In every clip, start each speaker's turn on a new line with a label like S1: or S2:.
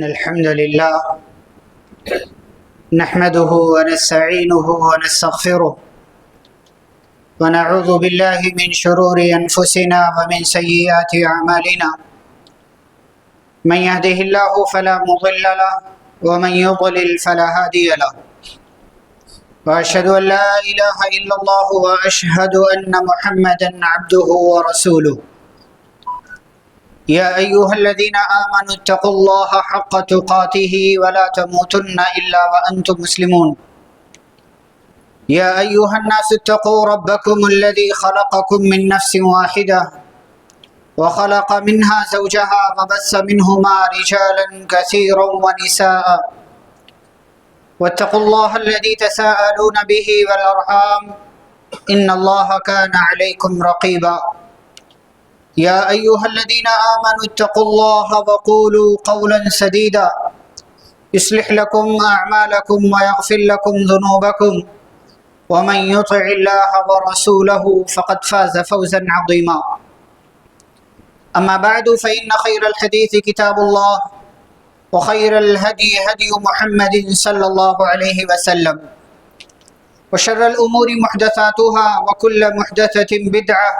S1: الحمد لله نحمده ونستعينه ونستغفره ونعوذ بالله من شرور أنفسنا ومن سيئات أعمالنا من يهده الله فلا مضل له ومن يضلل فلا هادي له وأشهد أن لا إله إلا الله وأشهد أن محمدا عبده ورسوله يا أيها الذين آمنوا اتقوا الله حق تقاته ولا تموتن إلا وأنتم مسلمون يا أيها الناس اتقوا ربكم الذي خلقكم من نفس واحدة وخلق منها زوجها وبث منهما رجالا كثيرا ونساء واتقوا الله الذي تساءلون به والأرحام إن الله كان عليكم رقيبا يا أيها الذين آمنوا اتقوا الله وقولوا قولا سديدا يصلح لكم أعمالكم ويغفر لكم ذنوبكم ومن يطع الله ورسوله فقد فاز فوزا عظيما أما بعد فإن خير الحديث كتاب الله وخير الهدي هدي محمد صلى الله عليه وسلم وشر الأمور محدثاتها وكل محدثة بدعة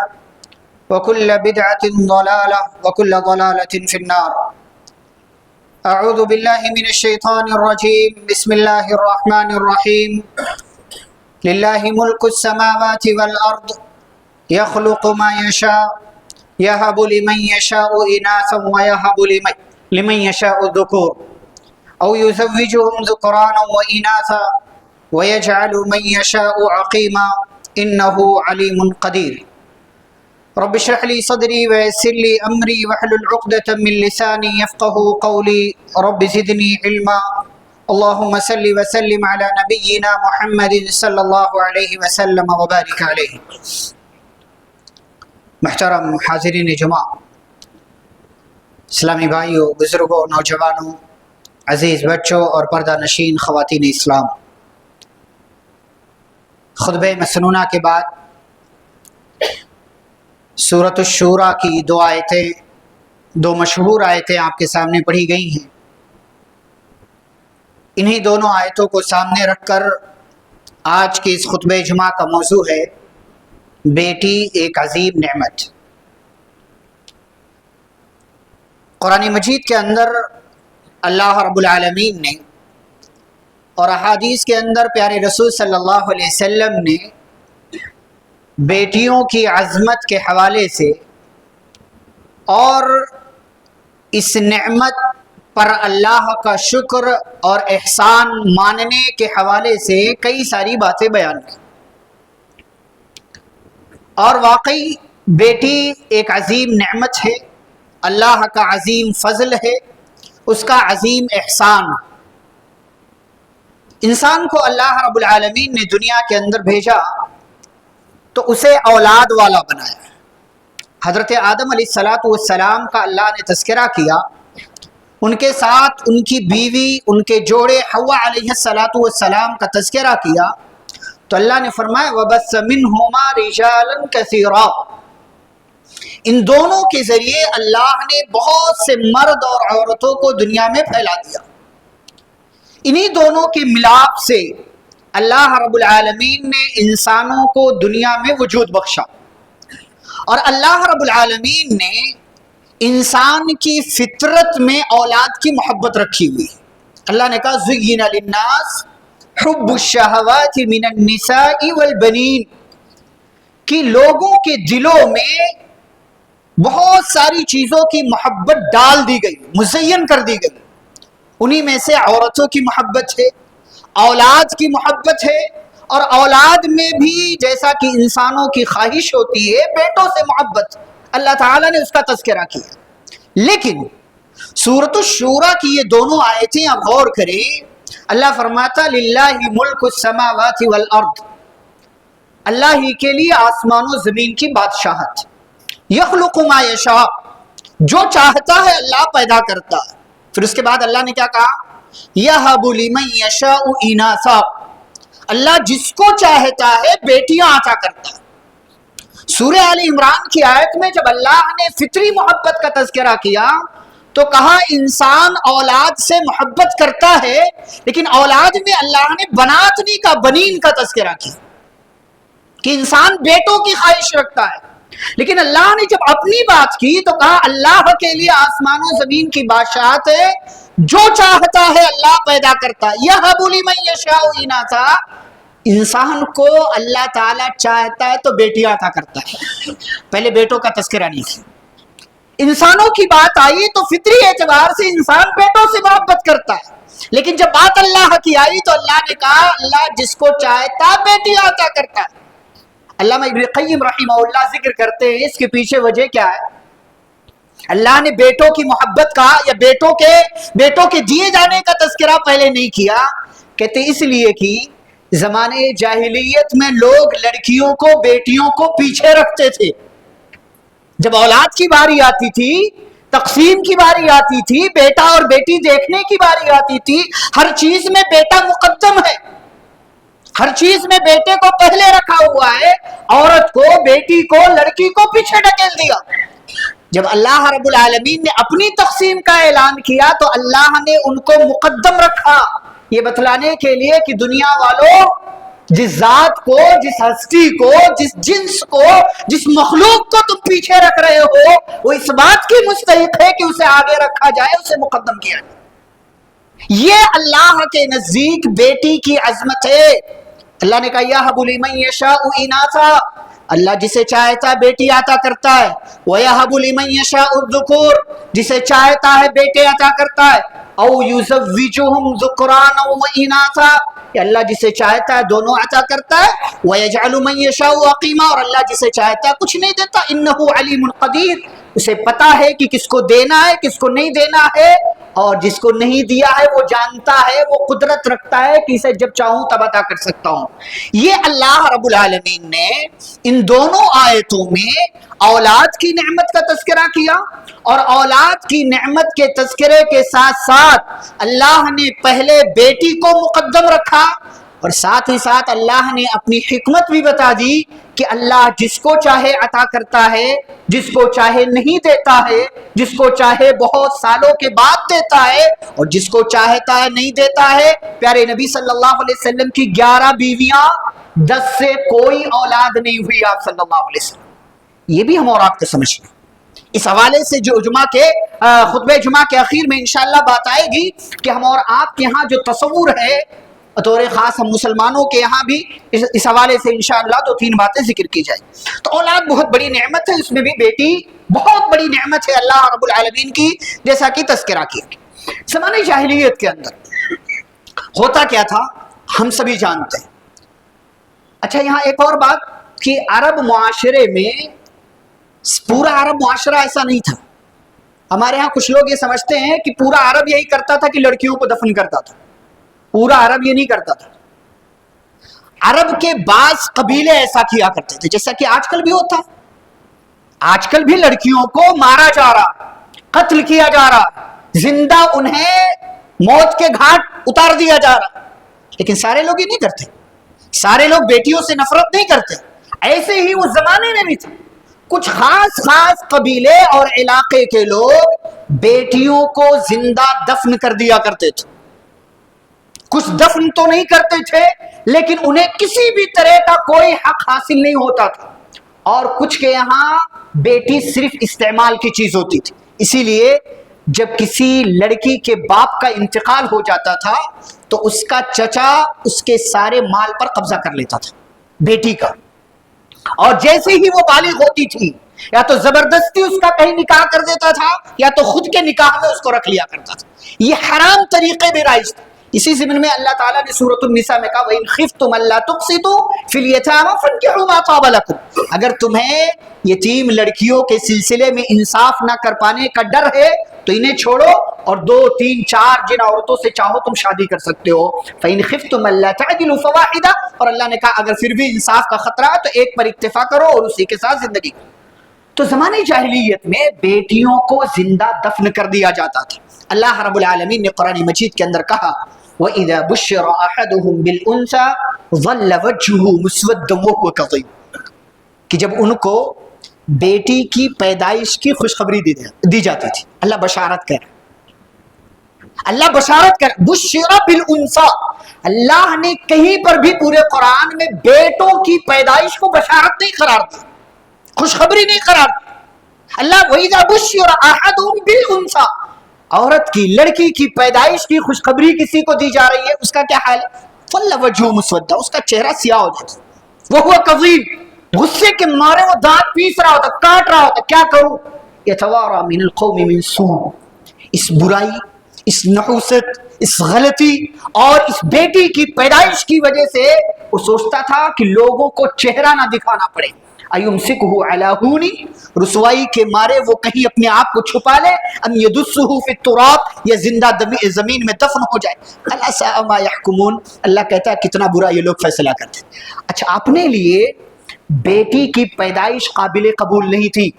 S1: وكل بدعة ضلالة وكل ضلالة في النار أعوذ بالله من الشيطان الرجيم بسم الله الرحمن الرحيم لله ملك السماوات والأرض يخلق ما يشاء يهب لمن يشاء إناثا ويهب لمن يشاء الذكور أو يزوجهم ذكرانا وإناثا ويجعل من يشاء عقيما إنه عليم قدير رب اشرح لي صدري ويسر لي أمري واحلل عقدة من لساني يفقه قولي رب زدني علما اللهم صل وسلم على نبينا محمد صلی اللہ علیہ وسلم وبارک علیہ۔ محترم حاضرین جمعہ، اسلامی بھائیوں، بزرگوں، نوجوانوں، عزیز بچوں اور پردہ نشین خواتین اسلام، خطبہ مسنونہ کے بعد سورۃ الشورى کی دو مشہور آیتیں آپ کے سامنے پڑھی گئی ہیں۔ انہی دونوں آیتوں کو سامنے رکھ کر آج کی اس خطبہ جمعہ کا موضوع ہے بیٹی ایک عظیم نعمت۔ قرآن مجید کے اندر اللہ رب العالمین نے اور احادیث کے اندر پیارے رسول صلی اللہ علیہ وسلم نے بیٹیوں کی عظمت کے حوالے سے اور اس نعمت پر اللہ کا شکر اور احسان ماننے کے حوالے سے کئی ساری باتیں بیان کی، اور واقعی بیٹی ایک عظیم نعمت ہے، اللہ کا عظیم فضل ہے، اس کا عظیم احسان۔ انسان کو اللہ رب العالمین نے دنیا کے اندر بھیجا تو اسے اولاد والا بنایا۔ حضرت آدم علیہ السلام کا اللہ نے تذکرہ کیا، ان کے ساتھ ان کی بیوی، ان کے جوڑے حوا علیہ السلام کا تذکرہ کیا تو اللہ نے فرمایا وَبَثَّ مِنْهُمَا رِجَالًا كَثِيرًا، ان دونوں کے ذریعے اللہ نے بہت سے مرد اور عورتوں کو دنیا میں پھیلا دیا۔ انہی دونوں کے ملاپ سے اللہ رب العالمین نے انسانوں کو دنیا میں وجود بخشا، اور اللہ رب العالمین نے انسان کی فطرت میں اولاد کی محبت رکھی ہوئی۔ اللہ نے کہا زُيِّنَ لِلنَّاسِ حُبُّ الشَّهَوَاتِ مِنَ النِّسَاءِ وَالْبَنِينَ کہ لوگوں کے دلوں میں بہت ساری چیزوں کی محبت ڈال دی گئی، مزین کر دی گئی۔ انہی میں سے عورتوں کی محبت ہے، اولاد کی محبت ہے، اور اولاد میں بھی جیسا کہ انسانوں کی خواہش ہوتی ہے بیٹوں سے محبت، اللہ تعالیٰ نے اس کا تذکرہ کیا۔ لیکن سورۃ الشورى کی یہ دونوں آیتیں آپ غور کریں، اللہ فرماتا للہ ملک السماوات والارض، اللہ ہی کے لیے آسمان و زمین کی بادشاہت، یخلق ما یشاء، جو چاہتا ہے اللہ پیدا کرتا ہے۔ پھر اس کے بعد اللہ نے کیا کہا یہب لمن یشاء اناثا، اللہ جس کو چاہتا ہے بیٹیاں عطا کرتا ہے۔ سورہ آل عمران کی آیت میں جب اللہ نے فطری محبت کا تذکرہ کیا تو کہا انسان اولاد سے محبت کرتا ہے، لیکن اولاد میں اللہ نے بنات نہیں کا، بنین کا تذکرہ کیا کہ انسان بیٹوں کی خواہش رکھتا ہے، لیکن اللہ نے جب اپنی بات کی تو کہا اللہ کے لیے آسمان و زمین کی بادشاہت ہے، جو چاہتا ہے اللہ پیدا کرتا ہے، یہب لمن یشاء اناثا، انسان کو اللہ تعالیٰ چاہتا ہے تو بیٹیاں عطا کرتا ہے، پہلے بیٹوں کا تذکرہ نہیں کیا۔ انسانوں کی بات آئی تو فطری اعتبار سے انسان بیٹوں سے محبت کرتا ہے، لیکن جب بات اللہ کی آئی تو اللہ نے کہا اللہ جس کو چاہتا بیٹیاں عطا کرتا ہے۔ علامہ ابن قیم رحمہ اللہ ذکر کرتے ہیں اس کے پیچھے وجہ کیا ہے؟ اللہ نے بیٹوں کی محبت کا یا بیٹوں کے دیے جانے کا تذکرہ پہلے نہیں کیا، کہتے اس لیے کہ زمانے جاہلیت میں لوگ لڑکیوں کو بیٹیوں کو پیچھے رکھتے تھے، جب اولاد کی باری آتی تھی، تقسیم کی باری آتی تھی، بیٹا اور بیٹی دیکھنے کی باری آتی تھی، ہر چیز میں بیٹا مقدم ہے، ہر چیز میں بیٹے کو پہلے رکھا ہوا ہے، عورت کو، بیٹی کو، لڑکی کو پیچھے ڈھکیل دیا۔ جب اللہ رب العالمین نے اپنی تقسیم کا اعلان کیا تو اللہ نے ان کو مقدم رکھا، یہ بتلانے کے لیے کہ دنیا والوں جس ذات کو، جس ہستی کو، جس جنس کو، جس مخلوق کو تم پیچھے رکھ رہے ہو وہ اس بات کی مستحق ہے کہ اسے آگے رکھا جائے، اسے مقدم کیا جائے۔ یہ اللہ کے نزدیک بیٹی کی عظمت ہے۔ اللہ نے کہا یہب لمن یشاء اناثا، اللہ جسے چاہتا ہے بیٹی عطا کرتا ہے، وَيَهَبُ لِمَن يَشَاءُ الذُّكُورَ، جسے چاہتا ہے بیٹے عطا کرتا ہے، او يُزَوِّجُهُمْ ذُكْرَانًا وَإِنَاثًا، کہ اللہ جسے چاہتا ہے دونوں عطا کرتا ہے، وَيَجْعَلُ مَن يَشَاءُ عَقِيمًا، اور اللہ جسے چاہتا ہے کچھ نہیں دیتا، إِنَّهُ عَلِيمٌ قَدِيرٌ، اسے پتا ہے کہ کس کو دینا ہے کس کو نہیں دینا ہے، اور جس کو نہیں دیا ہے وہ جانتا ہے، وہ قدرت رکھتا ہے کہ اسے جب چاہوں تب عطا کر سکتا ہوں۔ یہ اللہ رب العالمین نے ان دونوں آیتوں میں اولاد کی نعمت کا تذکرہ کیا، اور اولاد کی نعمت کے تذکرے کے ساتھ ساتھ اللہ نے پہلے بیٹی کو مقدم رکھا، اور ساتھ ہی ساتھ اللہ نے اپنی حکمت بھی بتا دی کہ اللہ جس کو چاہے عطا کرتا ہے، جس کو چاہے نہیں دیتا ہے، جس کو چاہے بہت سالوں کے بعد دیتا ہے، اور جس کو چاہتا ہے نہیں دیتا ہے۔ پیارے نبی صلی اللہ علیہ وسلم کی 11 بیویاں، 10 سے کوئی اولاد نہیں ہوئی آپ صلی اللہ علیہ وسلم۔ یہ بھی ہم اور آپ کو سمجھنا، اس حوالے سے جو خطبہ جمعہ کے اخیر میں انشاءاللہ بات آئے گی کہ ہم اور آپ کے یہاں جو تصور ہے، بطور خاص ہم مسلمانوں کے یہاں بھی اس حوالے سے انشاءاللہ 2-3 باتیں ذکر کی جائیں۔ تو اولاد بہت بڑی نعمت ہے، اس میں بھی بیٹی بہت بڑی نعمت ہے اللہ رب العالمین کی، جیسا کہ تذکرہ کیا۔ زمانے جاہلیت کے اندر ہوتا کیا تھا ہم سبھی جانتے ہیں۔ اچھا یہاں ایک اور بات کہ عرب معاشرے میں پورا عرب معاشرہ ایسا نہیں تھا۔ ہمارے ہاں کچھ لوگ یہ سمجھتے ہیں کہ پورا عرب یہی کرتا تھا کہ لڑکیوں کو دفن کرتا تھا، پورا عرب یہ نہیں کرتا تھا۔ عرب کے بعض قبیلے ایسا کیا کرتے تھے، جیسا کہ آج کل بھی ہوتا، آج کل بھی لڑکیوں کو مارا جا رہا، قتل کیا جا رہا، زندہ انہیں موت کے گھاٹ اتار دیا جا رہا، لیکن سارے لوگ یہ نہیں کرتے، سارے لوگ بیٹیوں سے نفرت نہیں کرتے۔ ایسے ہی اس زمانے میں بھی تھے، کچھ خاص قبیلے اور علاقے کے لوگ بیٹیوں کو زندہ دفن کر دیا کرتے تھے۔ کچھ دفن تو نہیں کرتے تھے لیکن انہیں کسی بھی طرح کا کوئی حق حاصل نہیں ہوتا تھا، اور کچھ کے یہاں بیٹی صرف استعمال کی چیز ہوتی تھی۔ اسی لیے جب کسی لڑکی کے باپ کا انتقال ہو جاتا تھا تو اس کا چچا اس کے سارے مال پر قبضہ کر لیتا تھا، بیٹی کا، اور جیسے ہی وہ بالغ ہوتی تھی یا تو زبردستی اس کا کہیں نکاح کر دیتا تھا یا تو خود کے نکاح میں اس کو رکھ لیا کرتا تھا۔ یہ حرام طریقے بھی رائج تھے۔ اسی ضمن میں اللہ تعالیٰ نے سورۃ النساء میں کہا وَإِنْ خِفْتُمْ أَلَّا تُقْسِطُوا فِي الْيَتَامَىٰ فَانكِحُوا مَا طَابَ لَكُمْ، اگر تمہیں یتیم لڑکیوں کے سلسلے میں انصاف نہ کر پانے کا ڈر ہے تو انہیں چھوڑو، اور 2 3 4 جن عورتوں سے چاہو تم شادی کر سکتے ہو۔ فَإِنْ خِفْتُمْ أَلَّا تَعْدِلُوا فَوَاحِدَةً، اور اللہ نے کہا اگر پھر بھی انصاف کا خطرہ ہے تو ایک پر اکتفا کرو اور اسی کے ساتھ زندگی کرو۔ تو زمانے جاہلیت میں بیٹیوں کو زندہ دفن کر دیا جاتا تھا۔ اللہ رب العالمین نے قرآن مجید کے اندر کہا وَإِذَا بُشِّرَ أَحَدُهُمْ بِالْأُنثَىٰ ظَلَّ وَجْهُهُ مُسْوَدًّا وَهُوَ كَظِيمٌ، کہ جب ان کو بیٹی کی پیدائش کی خوشخبری دی جاتی تھی. اللہ بشارت کر اللہ بشارت کر بشر بالانثى. اللہ نے کہیں پر بھی پورے قرآن میں بیٹوں کی پیدائش کو بشارت نہیں قرار دی, خوشخبری نہیں قرار دی. اللہ وَإِذَا بُشِّرَ أَحَدُهُمْ بِالْأُنثَىٰ, عورت کی لڑکی کی پیدائش کی خوشخبری کسی کو دی جا رہی ہے, اس کا کیا حال ہے؟ فَلَّ وَجْهُهُ مُسْوَدًّا, اس کا چہرہ سیاہ ہو جاتا, وَهُوَ كَظِيمٌ, غصے کے مارے وہ دانت پیس رہا ہوتا, کاٹ رہا ہوتا, کیا کروں؟ يَتَوَارَى مِنَ الْقَوْمِ مِنْ سُوءٍ, اس برائی, اس نحوست, اس غلطی اور اس بیٹی کی پیدائش کی وجہ سے وہ سوچتا تھا کہ لوگوں کو چہرہ نہ دکھانا پڑے. ایمسکہ علی ہون, رسوائی کے مارے وہ کہیں اپنے آپ کو چھپا لے, ام یدسہ فی التراب, یا زندہ زمین میں دفن ہو جائے. الا ساء ما یحکمون, اللہ کہتا ہے کتنا برا یہ لوگ فیصلہ کرتے. اچھا, اپنے لیے بیٹی کی پیدائش قابل قبول نہیں تھی,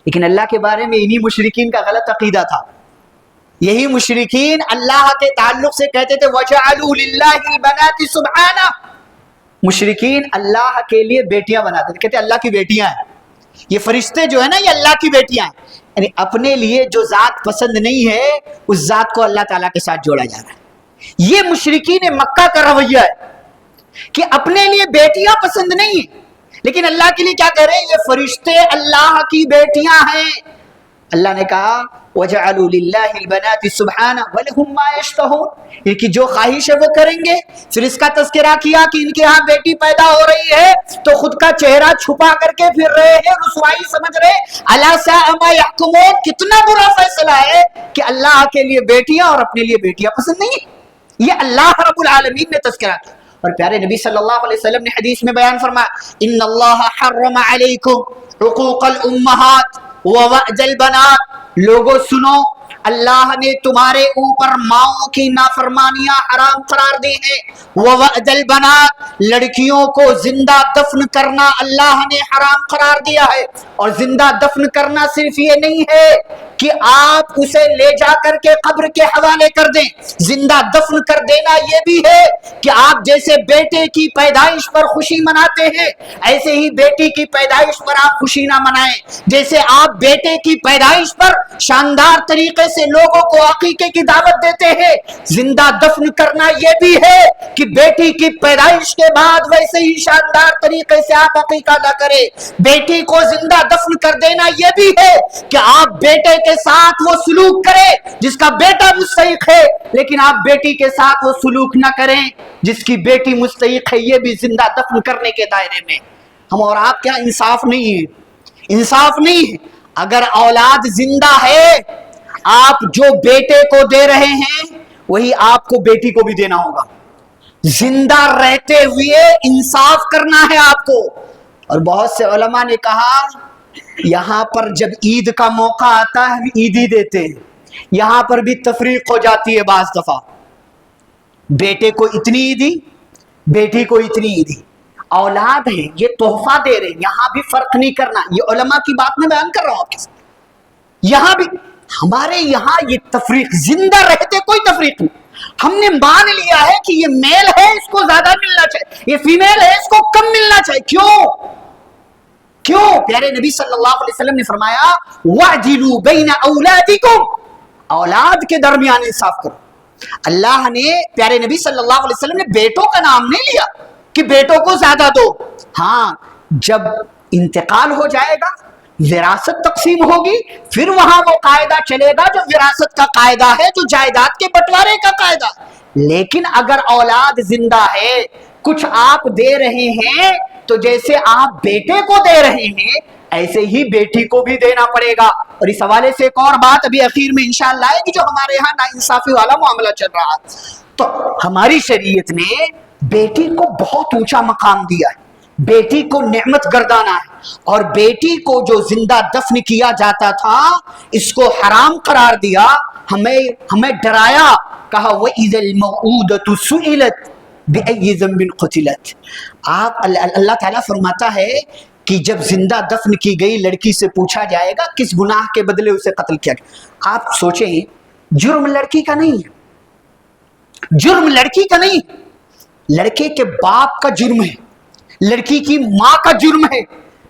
S1: لیکن اللہ کے بارے میں انہی مشرکین کا غلط عقیدہ تھا. یہی مشرکین اللہ کے تعلق سے کہتے تھے وَجَعَلُوا لِلَّهِ الْبَنَاتِ سُبْحَانَهُ, مشرکین اللہ کے لیے بیٹیاں بناتے تھے, کہتے ہیں اللہ کی بیٹیاں ہیں, یہ فرشتے جو ہے نا یہ اللہ کی بیٹیاں ہیں. یعنی اپنے لیے جو ذات پسند نہیں ہے اس ذات کو اللہ تعالیٰ کے ساتھ جوڑا جا رہا ہے. یہ مشرکین مکہ کا رویہ ہے کہ اپنے لیے بیٹیاں پسند نہیں ہیں, لیکن اللہ کے لیے کیا کہہ رہے ہیں, یہ فرشتے اللہ کی بیٹیاں ہیں. اللہ نے کہا وَجَعَلُوا لِلَّهِ الْبَنَاتِ سُبْحَانَهُ وَلَهُمْ مَا يَشْتَهُونَ, ان کی جو خواہش ہے وہ کریں گے. پھر اس کا تذکرہ کیا کہ ان کے ہاں بیٹی پیدا ہو رہی ہے تو خود کا چہرہ چھپا کر کے پھر رہے ہیں, رسوائی سمجھ رہے. أَلَا سَاءَ مَا يَحْكُمُونَ, کتنا برا فیصلہ ہے کہ اللہ کے لیے بیٹیاں اور اپنے لیے بیٹیاں پسند نہیں ہیں. یہ اللہ رب العالمین نے تذکرہ کیا. اور پیارے نبی صلی اللہ علیہ وسلم نے حدیث میں بیان فرمایا ان اللہ حرم علیکم حقوق الامہات ووعد البنات, لوگوں سنو, اللہ نے تمہارے اوپر ماؤں کی نافرمانیاں حرام قرار دی ہیں. ووعد البنات, لڑکیوں کو زندہ دفن کرنا اللہ نے حرام قرار دیا ہے. اور زندہ دفن کرنا صرف یہ نہیں ہے کہ آپ اسے لے جا کر کے قبر کے حوالے کر دیں, زندہ دفن کر دینا یہ بھی ہے کہ آپ جیسے بیٹے کی پیدائش پر خوشی مناتے ہیں ایسے ہی بیٹی کی پیدائش پر آپ خوشی نہ منائیں. جیسے آپ بیٹے کی پیدائش پر شاندار طریقے سے لوگوں کو عقیقے کی دعوت دیتے ہیں, زندہ دفن کرنا یہ بھی ہے کہ بیٹی کی پیدائش کے بعد ویسے ہی شاندار طریقے سے آپ عقیقہ نہ کریں. بیٹی کو زندہ دفن کر دینا یہ بھی ہے کہ آپ بیٹے کے ساتھ وہ سلوک کریں جس کا بیٹا مستحق ہے, لیکن آپ بیٹی کے ساتھ وہ سلوک نہ کریں جس کی بیٹی مستحق ہے. یہ بھی زندہ دفن کرنے کے دائرے میں. ہم اور آپ کیا انصاف نہیں ہے, انصاف نہیں ہے. اگر اولاد زندہ ہے, آپ جو بیٹے کو دے رہے ہیں وہی آپ کو بیٹی کو بھی دینا ہوگا. زندہ رہتے ہوئے انصاف کرنا ہے آپ کو. اور بہت سے علماء نے کہا یہاں پر جب عید کا موقع آتا ہے ہم عید ہی دیتے ہیں, یہاں پر بھی تفریق ہو جاتی ہے بعض دفعہ. بیٹے کو اتنی عیدی, بیٹی کو اتنی عیدی, اولاد ہے یہ تحفہ دے رہے ہیں, یہاں بھی فرق نہیں کرنا. یہ علماء کی بات میں بیان کر رہا ہوں آپ کے ساتھ. یہاں بھی ہمارے یہاں یہ تفریق, زندہ رہتے کوئی تفریق نہیں. ہم نے مان لیا ہے کہ یہ میل ہے اس کو زیادہ ملنا چاہیے, یہ فیمیل ہے اس کو کم ملنا چاہیے. کیوں؟ پیارے نبی صلی اللہ علیہ وسلم نے فرمایا وَعْدِلُوا بَيْنَ أَوْلَادِكُمْ, اولاد کے درمیان انصاف کرو. اللہ نے, پیارے نبی صلی اللہ علیہ وسلم نے بیٹوں کا نام نہیں لیا کہ بیٹوں کو زیادہ دو. ہاں, جب انتقال ہو جائے گا, وراثت تقسیم ہوگی, پھر وہاں وہ قاعدہ چلے گا جو وراثت کا قاعدہ ہے, جو جائیداد کے بٹوارے کا قاعدہ. لیکن اگر اولاد زندہ ہے, کچھ آپ دے رہے ہیں تو جیسے آپ بیٹے کو دے رہے ہیں ایسے ہی بیٹی کو بھی دینا پڑے گا. اور اس حوالے سے ایک اور بات ابھی اخیر میں انشاءاللہ ہے کہ جو ہمارے یہاں ناانصافی والا معاملہ چل رہا ہے, تو ہماری شریعت نے بیٹی کو بہت اونچا مقام دیا ہے, بیٹی کو نعمت گردانا ہے. اور بیٹی کو جو زندہ دفن کیا جاتا تھا اس کو حرام قرار دیا, ہمیں ڈرایا, کہا وَإِذَا الْمَوْءُودَةُ سُئِلَتْ بِأَيِّ ذَنبٍ قُتِلَتْ. آپ اللہ تعالیٰ فرماتا ہے کہ جب زندہ دفن کی گئی لڑکی سے پوچھا جائے گا کس گناہ کے بدلے اسے قتل کیا گیا. آپ سوچیں, جرم لڑکی کا نہیں ہے, جرم لڑکی کا نہیں, لڑکے کے باپ کا جرم ہے, لڑکی کی ماں کا جرم ہے.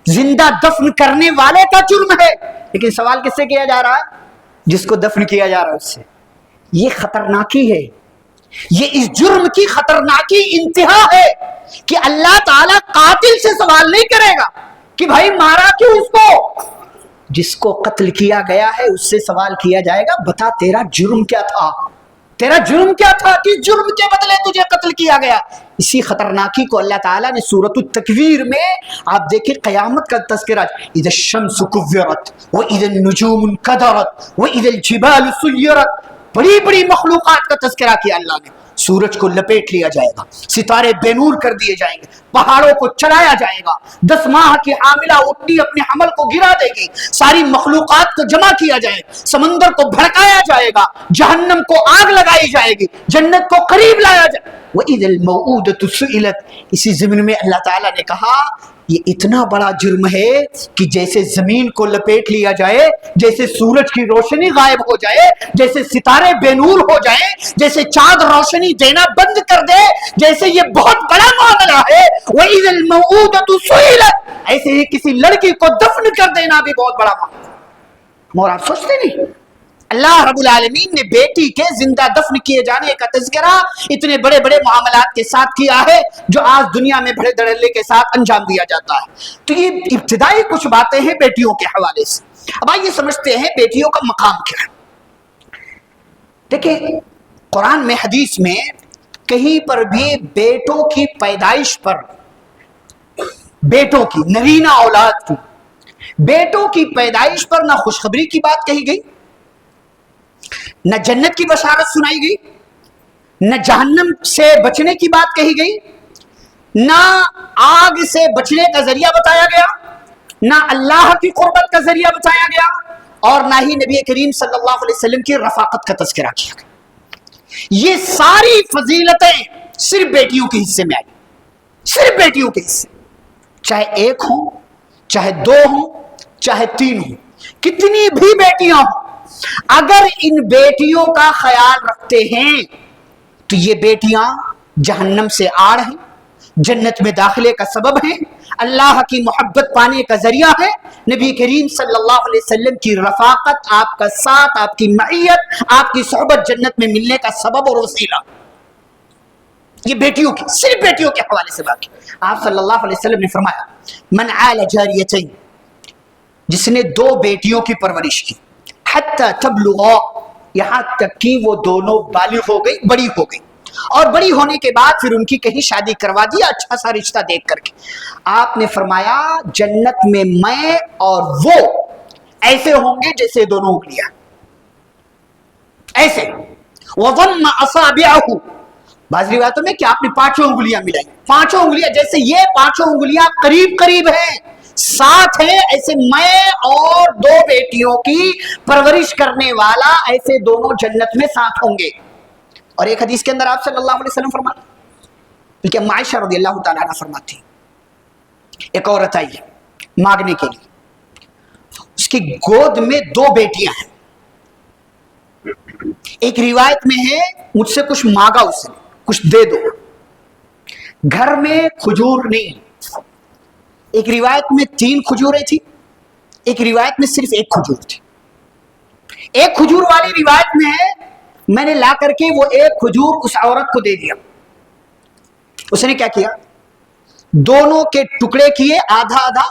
S1: زندہ دفن کرنے والے کا جرم ہے، لیکن سوال کس سے کیا جا رہا ہے؟ جس کو دفن کیا جا رہا ہے اس سے۔ یہ خطرناکی ہے، یہ اس جرم کی خطرناکی انتہا ہے کہ اللہ تعالیٰ قاتل سے سوال نہیں کرے گا کہ بھائی مارا کیوں اس کو۔ جس کو قتل کیا گیا ہے اس سے سوال کیا جائے گا، بتا تیرا جرم کیا تھا، تیرا جرم کیا تھا کہ جرم کے بدلے تجھے قتل کیا گیا۔ اسی خطرناکی کو اللہ تعالیٰ نے سورۃ التکویر میں آپ دیکھیں قیامت کا تذکرہ، اذا الشمس کورت واذا النجوم انکدرت واذا الجبال سیرت، بڑی بڑی مخلوقات کا تذکرہ کیا اللہ نے۔ سورج کو لپیٹ لیا جائے گا، ستارے بے نور کر دیے جائیں گے، پہاڑوں کو چلایا جائے گا، 10 ماہ کی حاملہ اٹھنی اپنے حمل کو گرا دے گی، ساری مخلوقات کو جمع کیا جائے گا، سمندر کو بھڑکایا جائے گا، جہنم کو آگ لگائی جائے گی، جنت کو قریب لایا جائے گا۔ وَإِذَا الْمَوْءُودَةُ سُئِلَتْ، اسی ضمن میں اللہ تعالیٰ نے کہا یہ اتنا بڑا جرم ہے کہ جیسے زمین کو لپیٹ لیا جائے، جیسے سورج کی روشنی غائب ہو جائے، جیسے ستارے بے نور ہو جائیں، جیسے چاند روشنی دینا بند کر دے، جیسے یہ بہت بڑا معاملہ ہے۔ وَإِذَا الْمَوْءُودَةُ سُئِلَتْ، ایسے ہی کسی لڑکی کو دفن کر دینا بھی بہت بڑا معاملہ ہے۔ اور آپ سوچتے نہیں اللہ رب العالمین نے بیٹی کے زندہ دفن کیے جانے کا تذکرہ اتنے بڑے بڑے معاملات کے ساتھ کیا ہے جو آج دنیا میں بڑے دھڑلے کے ساتھ انجام دیا جاتا ہے۔ تو یہ ابتدائی کچھ باتیں ہیں بیٹیوں کے حوالے سے۔ اب آئیے سمجھتے ہیں بیٹیوں کا مقام کیا ہے۔ دیکھیں قرآن میں، حدیث میں کہیں پر بھی بیٹوں کی پیدائش پر، بیٹوں کی نرینہ اولاد کی، بیٹوں کی پیدائش پر نہ خوشخبری کی بات کہی گئی، نہ جنت کی بشارت سنائی گئی، نہ جہنم سے بچنے کی بات کہی گئی، نہ آگ سے بچنے کا ذریعہ بتایا گیا، نہ اللہ کی قربت کا ذریعہ بتایا گیا، اور نہ ہی نبی کریم صلی اللہ علیہ وسلم کی رفاقت کا تذکرہ کیا گیا۔ یہ ساری فضیلتیں صرف بیٹیوں کے حصے میں آئی، صرف بیٹیوں کے حصے، چاہے ایک ہوں، چاہے 2 ہوں، چاہے 3 ہوں، کتنی بھی بیٹیاں ہوں، اگر ان بیٹیوں کا خیال رکھتے ہیں تو یہ بیٹیاں جہنم سے آڑ ہیں، جنت میں داخلے کا سبب ہیں، اللہ کی محبت پانے کا ذریعہ ہے، نبی کریم صلی اللہ علیہ وسلم کی رفاقت، آپ کا ساتھ، آپ کی معیت، آپ کی صحبت جنت میں ملنے کا سبب اور وسیلہ۔ یہ بیٹیوں کی، صرف بیٹیوں کے حوالے سے بات کی۔ آپ صلی اللہ علیہ وسلم نے فرمایا من عال جاریتین، جس نے 2 بیٹیوں کی پرورش کی، حتی تبلغا، یہاں تک کہ وہ دونوں بالغ ہو گئی، بڑی ہو گئی، اور بڑی ہونے کے بعد پھر ان کی کہیں شادی کروا دیا اچھا سا رشتہ دیکھ کر کے۔ آپ نے فرمایا جنت میں میں اور وہ ایسے ہوں گے جیسے دونوں انگلیاں، ایسے۔ وَضَمَّ أَصَابِعَهُ، بعض روایتوں میں کہ آپ نے 5 انگلیاں ملائی، 5 انگلیاں، جیسے یہ 5 انگلیاں قریب قریب ہیں، ساتھ ہیں، ایسے میں اور 2 بیٹیوں کی پرورش کرنے والا ایسے دونوں جنت میں ساتھ ہوں گے۔ اور ایک حدیث کے اندر آپ صلی اللہ علیہ وسلم فرماتے، بلکہ ام عائشہ رضی اللہ تعالیٰ عنہ فرماتی، ایک عورت آئی مانگنے کے لیے، اس کی گود میں 2 بیٹیاں ہیں، ایک روایت میں ہے مجھ سے کچھ مانگا، اس نے کچھ دے دو، گھر میں کھجور نہیں، ایک روایت میں 3 کھجوریں تھی، ایک روایت میں صرف 1 کھجور تھی۔ ایک کھجور والی روایت میں ہے میں نے لا کر کے وہ 1 کھجور اس عورت کو دے دیا، اس نے کیا کیا، دونوں کے ٹکڑے کیے، آدھا آدھا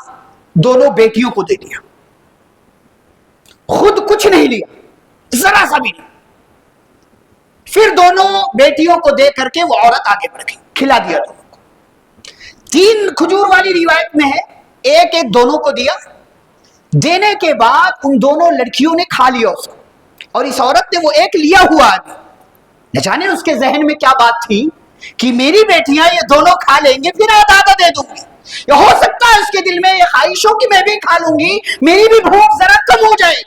S1: دونوں بیٹیوں کو دے دیا، خود کچھ نہیں لیا، ذرا سا بھی نہیں، پھر دونوں بیٹیوں کو دے کر کے وہ عورت آگے بڑھ گئی، کھلا دیا دونوں کو۔ 3 کھجور والی روایت میں ہے ایک ایک دونوں کو دیا، دینے کے بعد ان دونوں لڑکیوں نے کھا لیا اس کو، اور اس عورت نے وہ ایک لیا ہوا آدمی، نہ جانے اس کے ذہن میں کیا بات تھی کہ میری بیٹیاں یہ دونوں کھا لیں گے پھر آدھا آدھا دے دوں گی، یا ہو سکتا ہے اس کے دل میں یہ خواہش ہو کہ میں بھی کھا لوں گی، میری بھی بھوک ذرا کم ہو جائے۔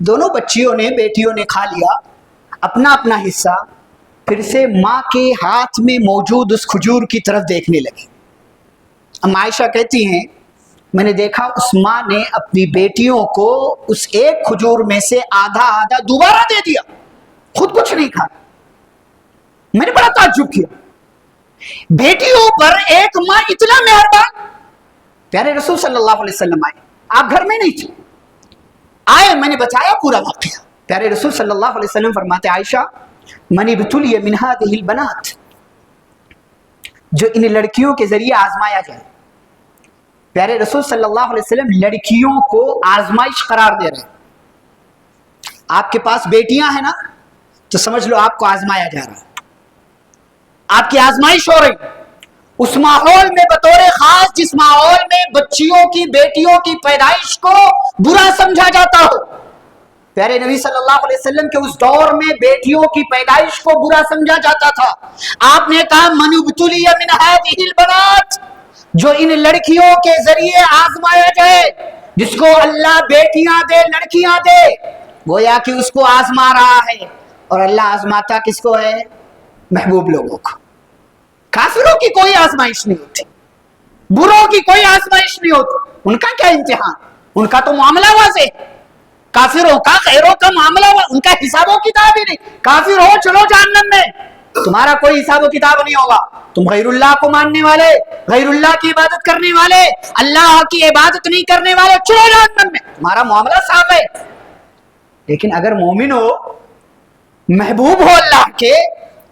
S1: دونوں بچیوں نے، بیٹیوں نے کھا لیا اپنا اپنا حصہ، پھر سے ماں کے ہاتھ میں موجود اس کھجور کی طرف دیکھنے لگی۔ ام عائشہ کہتی ہیں میں نے دیکھا اس ماں نے اپنی بیٹیوں کو اس 1 کھجور میں سے آدھا آدھا دوبارہ دے دیا، خود کچھ نہیں کھا۔ میں نے بڑا تعجب کیا، بیٹیوں پر ایک ماں اتنا مہربان، پیارے رسول صلی اللہ علیہ وسلم آئے, آپ گھر میں نہیں تھے, آئے, میں نے بتایا پورا واقعہ. پیارے رسول صلی اللہ علیہ وسلم فرماتے عائشہ من ابتلی من هذه البنات, جو ان لڑکیوں کے ذریعے آزمایا جائے. پیارے رسول صلی اللہ علیہ وسلم لڑکیوں کو آزمائش قرار دے رہے ہیں. آپ کے پاس بیٹیاں ہیں نا, تو سمجھ لو آپ کو آزمایا جا رہا ہے, آپ کی آزمائش ہو رہی. اس ماحول میں بطور خاص جس ماحول میں بچیوں کی بیٹیوں کی پیدائش کو برا سمجھا جاتا ہو, پیارے نبی صلی اللہ علیہ وسلم کے اس دور میں بیٹیوں کی پیدائش کو برا سمجھا جاتا تھا. آپ نے کہا من ابتلی من هذه البنات, جو ان لڑکیوں کے ذریعے آزمایا جائے, جس کو اللہ بیٹیاں دے لڑکیاں دے, گویا کہ اس کو آزما رہا ہے. اور اللہ آزماتا کس کو ہے؟ محبوب لوگوں کو. کافروں کی کوئی آزمائش نہیں ہوتی, بروں کی کوئی آزمائش نہیں ہوتی. ان کا کیا امتحان, ان کا تو معاملہ واضح ہے. کافروں کا غیروں کا معاملہ, ان کا حساب و کتاب ہی نہیں. کافر ہو چلو جہنم میں, تمہارا کوئی حساب و کتاب نہیں ہوگا. تم غیر اللہ کو ماننے والے, غیر اللہ کی عبادت کرنے والے, اللہ کی عبادت نہیں کرنے والے, چلو جہنم میں, تمہارا معاملہ صاف ہے. لیکن اگر مومن ہو, محبوب ہو اللہ کے,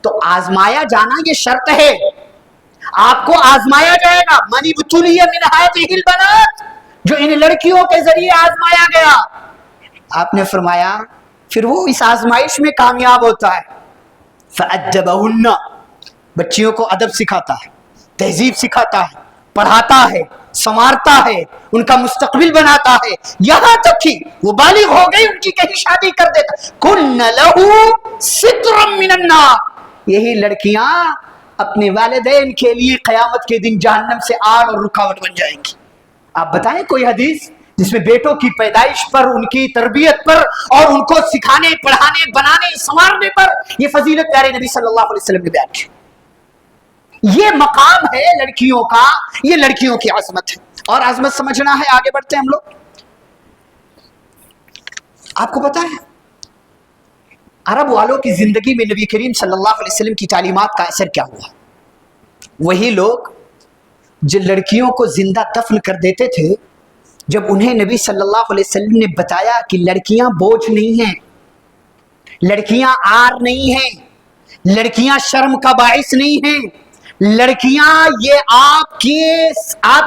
S1: تو آزمایا جانا یہ شرط ہے. آپ کو آزمایا جائے گا. من ابتلی من هذه البنات, جو ان لڑکیوں کے ذریعے آزمایا گیا. آپ نے فرمایا پھر وہ اس آزمائش میں کامیاب ہوتا ہے. فأدبهن, بچیوں کو ادب سکھاتا ہے, تہذیب سکھاتا ہے, پڑھاتا ہے, سنوارتا ہے, ان کا مستقبل بناتا ہے, یہاں تک کہ وہ بالغ ہو گئی, ان کی کہیں شادی کر دیتا. کن لہ سترا من النار, یہی لڑکیاں اپنے والدین کے لیے قیامت کے دن جہنم سے آڑ اور رکاوٹ بن جائیں گی. آپ بتائیں کوئی حدیث جس میں بیٹوں کی پیدائش پر, ان کی تربیت پر, اور ان کو سکھانے, پڑھانے, بنانے, سنوارنے پر یہ فضیلت پیارے نبی صلی اللہ علیہ وسلم نے بیان کی. یہ مقام ہے لڑکیوں کا, یہ لڑکیوں کی عظمت ہے. اور عظمت سمجھنا ہے, آگے بڑھتے ہیں ہم لوگ. آپ کو پتا ہے عرب والوں کی زندگی میں نبی کریم صلی اللہ علیہ وسلم کی تعلیمات کا اثر کیا ہوا؟ وہی لوگ جو لڑکیوں کو زندہ دفن کر دیتے تھے, جب انہیں نبی صلی اللہ علیہ وسلم نے بتایا کہ لڑکیاں بوجھ نہیں ہیں, لڑکیاں آر نہیں ہیں, لڑکیاں شرم کا باعث نہیں ہیں, لڑکیاں یہ آپ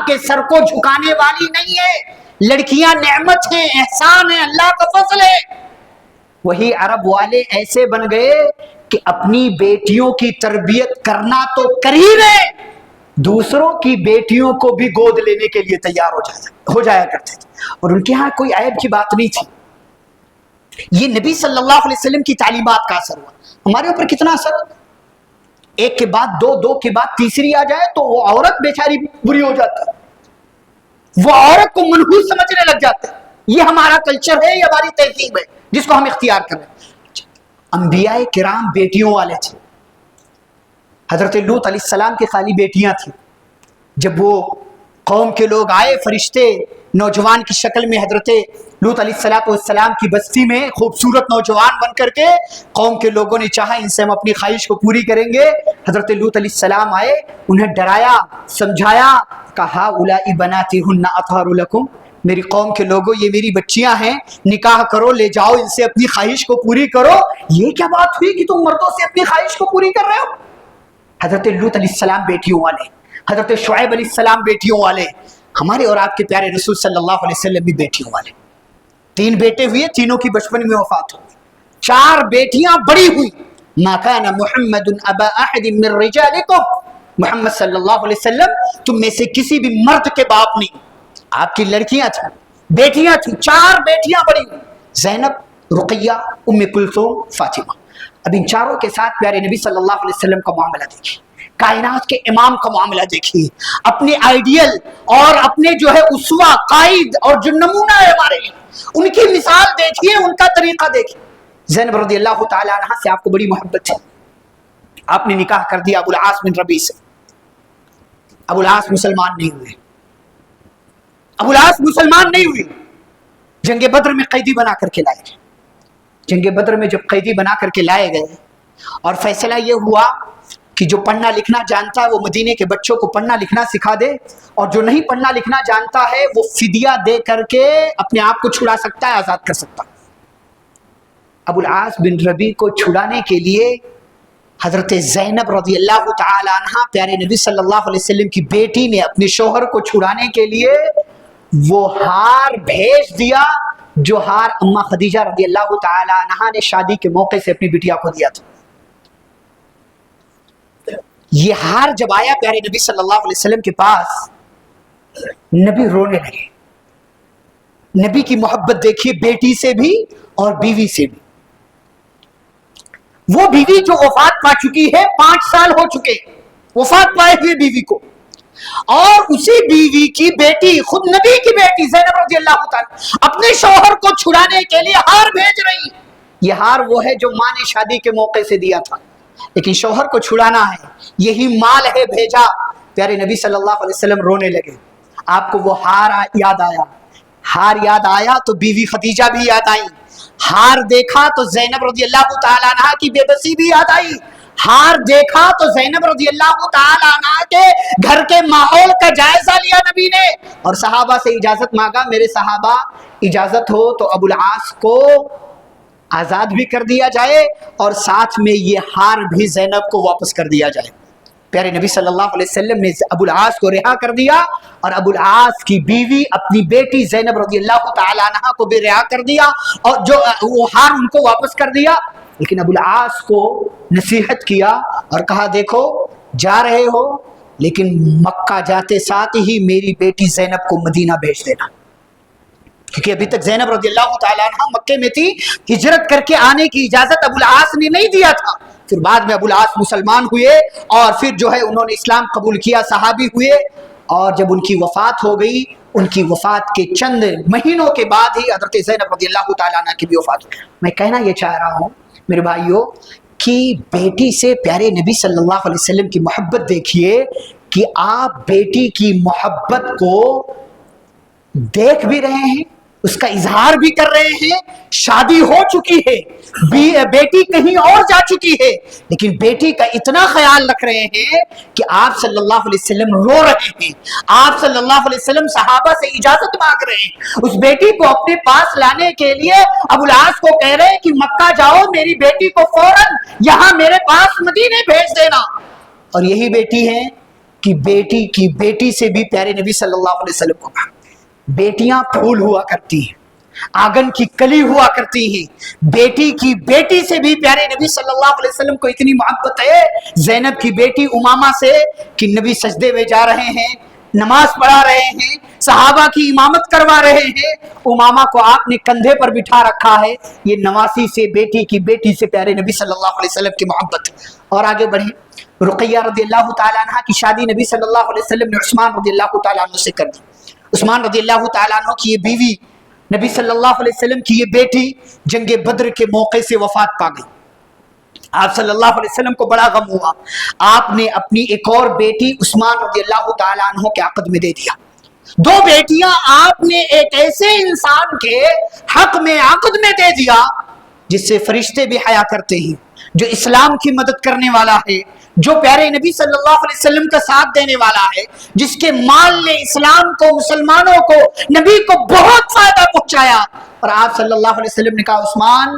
S1: کے سر کو جھکانے والی نہیں ہے, لڑکیاں نعمت ہیں, احسان ہے, اللہ کا فضل ہے. وہی عرب والے ایسے بن گئے کہ اپنی بیٹیوں کی تربیت کرنا تو کر ہی رہے, دوسروں کی بیٹیوں کو بھی گود لینے کے لیے تیار ہو جایا کرتے تھے. اور ان کے ہاں کوئی عیب کی بات نہیں تھی. یہ نبی صلی اللہ علیہ وسلم کی تعلیمات کا اثر ہوا. ہمارے اوپر کتنا اثر ہوتا, ایک کے بعد دو کے بعد تیسری آ جائے تو وہ عورت بیچاری بری ہو جاتی ہے, وہ عورت کو منحوس سمجھنے لگ جاتے ہیں. یہ ہمارا کلچر ہے, یہ ہماری تہذیب ہے جس کو ہم اختیار کر رہے ہیں. انبیاء کرام بیٹیوں والے تھے. حضرت لوط علیہ السلام کی خالی بیٹیاں تھیں. جب وہ قوم کے لوگ آئے, فرشتے نوجوان کی شکل میں حضرت لوط علیہ السلام کی بستی میں خوبصورت نوجوان بن کر کے, قوم کے لوگوں نے چاہا ان سے ہم اپنی خواہش کو پوری کریں گے. حضرت لوط علیہ السلام آئے, انہیں ڈرایا, سمجھایا, کہا اولائی بناتی ہن اطہر لکم, میری قوم کے لوگوں یہ میری بچیاں ہیں, نکاح کرو, لے جاؤ, ان سے اپنی خواہش کو پوری کرو. یہ کیا بات ہوئی کہ تم مردوں سے اپنی خواہش کو پوری کر رہے ہو؟ حضرت لوط علیہ السلام بیٹیوں والے, حضرت شعیب علیہ السلام بیٹیوں والے, ہمارے اور آپ کے پیارے رسول صلی اللہ علیہ وسلم بھی بیٹیوں والے. 3 بیٹے ہوئے, تینوں کی بچپن میں وفات ہوئی. 4 بیٹیاں بڑی ہوئی. ما کان محمد ابا احد من رجالکم, محمد صلی اللہ علیہ وسلم تم میں سے کسی بھی مرد کے باپ نہیں. آپ کی لڑکیاں تھیں, بیٹیاں تھیں, 4 بیٹیاں بڑی ہوئی, زینب, رقیہ, ام کلثوم, فاطمہ. اب ان چاروں کے ساتھ پیارے نبی صلی اللہ علیہ وسلم کا معاملہ دیکھیے, کائنات کے امام کا معاملہ دیکھیے, اپنے آئیڈیل اور اپنے جو ہے اسوہ, قائد اور جو نمونہ ہے ہمارے لیے, ان کی مثال دیکھیے, ان کا طریقہ دیکھیے. زینب رضی اللہ تعالی عنہ سے آپ کو بڑی محبت ہے. آپ نے نکاح کر دیا ابو العاص بن ربیع سے. ابو العاص مسلمان نہیں ہوئے, ابو العاص مسلمان نہیں ہوئے. جنگ بدر میں قیدی بنا کر کے لائے گئے. جنگ بدر میں جب قیدی بنا کر کے لائے گئے اور فیصلہ یہ ہوا کہ جو پڑھنا لکھنا جانتا ہے وہ مدینے کے بچوں کو پڑھنا لکھنا سکھا دے، اور جو نہیں پڑھنا لکھنا جانتا ہے وہ فدیہ دے کر کے اپنے آپ کو چھڑا سکتا ہے، آزاد کر سکتا ہے۔ ابو العاص بن ربیع کو چھڑانے کے لیے حضرت زینب رضی اللہ تعالی عنہ پیارے نبی صلی اللہ علیہ وسلم کی بیٹی نے اپنے شوہر کو چھڑانے کے لیے وہ ہار بھیج دیا جو ہار اماں خدیجہ رضی اللہ تعالی عنہ نے شادی کے موقع سے اپنی بیٹیا کو دیا تھا۔ یہ ہار جب آیا پیارے نبی صلی اللہ علیہ وسلم کے پاس، نبی رونے لگے۔ نبی کی محبت دیکھیے بیٹی سے بھی اور بیوی سے بھی۔ وہ بیوی جو وفات پا چکی ہے، 5 سال ہو چکے وفات پائے ہوئے بیوی کو، اور اسی بیوی کی بیٹی، خود نبی کی بیٹی زینب رضی اللہ تعالی اپنے شوہر کو چھڑانے کے لیے ہار بھیج رہی۔ یہ ہار وہ ہے جو ماں نے شادی کے موقع سے دیا تھا، لیکن شوہر کو چھڑانا ہے، یہی مال ہے بھیجا۔ پیارے نبی صلی اللہ علیہ وسلم رونے لگے۔ آپ کو وہ ہار یاد آیا، ہار یاد آیا تو بیوی خدیجہ بھی یاد آئی، ہار دیکھا تو زینب رضی اللہ تعالی عنہ کی بے بسی بھی یاد آئی، ہار دیکھا تو زینب رضی اللہ تعالی عنہ کے گھر کے ماحول کا جائزہ لیا نبی نے، اور صحابہ سے اجازت مانگا، میرے صحابہ اجازت ہو تو ابو العاص کو آزاد بھی کر دیا جائے اور ساتھ میں یہ ہار بھی زینب کو واپس کر دیا جائے۔ پیارے نبی صلی اللہ علیہ وسلم نے ابو العاص کو رہا کر دیا، اور ابو العاص کی بیوی اپنی بیٹی زینب رضی اللہ تعالی عنہ کو بھی رہا کر دیا، اور جو وہ ہار ان کو واپس کر دیا۔ لیکن ابو العاص کو نصیحت کیا اور کہا دیکھو جا رہے ہو، لیکن مکہ جاتے ساتھ ہی میری بیٹی زینب کو مدینہ بھیج دینا، کیونکہ ابھی تک زینب رضی اللہ تعالی عنہ مکے میں تھی، ہجرت کر کے آنے کی اجازت ابو العاص نے نہیں دیا تھا۔ پھر بعد میں ابو العاص مسلمان ہوئے اور پھر جو ہے انہوں نے اسلام قبول کیا، صحابی ہوئے، اور جب ان کی وفات ہو گئی، ان کی وفات کے چند مہینوں کے بعد ہی حضرت زینب رضی اللہ تعالیٰ عنہ کی بھی وفات ہوئی۔ میں کہنا یہ چاہ رہا ہوں میرے بھائیوں کہ بیٹی سے پیارے نبی صلی اللہ علیہ وسلم کی محبت دیکھیے کہ آپ بیٹی کی محبت کو دیکھ بھی رہے ہیں، اس کا اظہار بھی کر رہے ہیں، شادی ہو چکی ہے، بیٹی کہیں اور جا چکی ہے، لیکن بیٹی کا اتنا خیال رکھ رہے ہیں کہ آپ صلی اللہ علیہ وسلم رو رہے ہیں، آپ صلی اللہ علیہ وسلم صحابہ سے اجازت مانگ رہے ہیں اس بیٹی کو اپنے پاس لانے کے لیے۔ ابو العاص کو کہہ رہے ہیں کہ مکہ جاؤ، میری بیٹی کو فوراً یہاں میرے پاس مدینے بھیج دینا۔ اور یہی بیٹی ہے کہ بیٹی کی بیٹی سے بھی پیارے نبی صلی اللہ علیہ وسلم کو کہا، بیٹیاں پھول ہوا کرتی ہیں، آنگن کی کلی ہوا کرتی ہیں، بیٹی کی بیٹی سے بھی پیارے نبی صلی اللہ علیہ وسلم کو اتنی محبت ہے زینب کی بیٹی امامہ سے کہ نبی سجدے میں جا رہے ہیں، نماز پڑھا رہے ہیں، صحابہ کی امامت کروا رہے ہیں، امامہ کو آپ نے کندھے پر بٹھا رکھا ہے۔ یہ نواسی سے بیٹی کی بیٹی سے پیارے نبی صلی اللہ علیہ وسلم کی محبت۔ اور آگے بڑھیں، رقیہ رضی اللہ تعالیٰ عنہ کی شادی نبی صلی اللہ علیہ وسلم نے عثمان رضی اللہ تعالیٰ عنہ سے کر دی۔ عثمان رضی اللہ تعالیٰ عنہ کی یہ بیوی، نبی صلی اللہ علیہ وسلم کی یہ بیٹی جنگ بدر کے موقع سے وفات پا گئی۔ آپ صلی اللہ علیہ وسلم کو بڑا غم ہوا، آپ نے اپنی ایک اور بیٹی عثمان رضی اللہ تعالیٰ عنہ کے عقد میں دے دیا۔ 2 بیٹیاں آپ نے ایک ایسے انسان کے حق میں عقد میں دے دیا جس سے فرشتے بھی حیا کرتے ہیں، جو اسلام کی مدد کرنے والا ہے، جو پیارے نبی صلی اللہ علیہ وسلم کا ساتھ دینے والا ہے، جس کے مال نے اسلام کو، مسلمانوں کو، نبی کو بہت فائدہ پہنچایا۔ اور آپ صلی اللہ علیہ وسلم نے کہا عثمان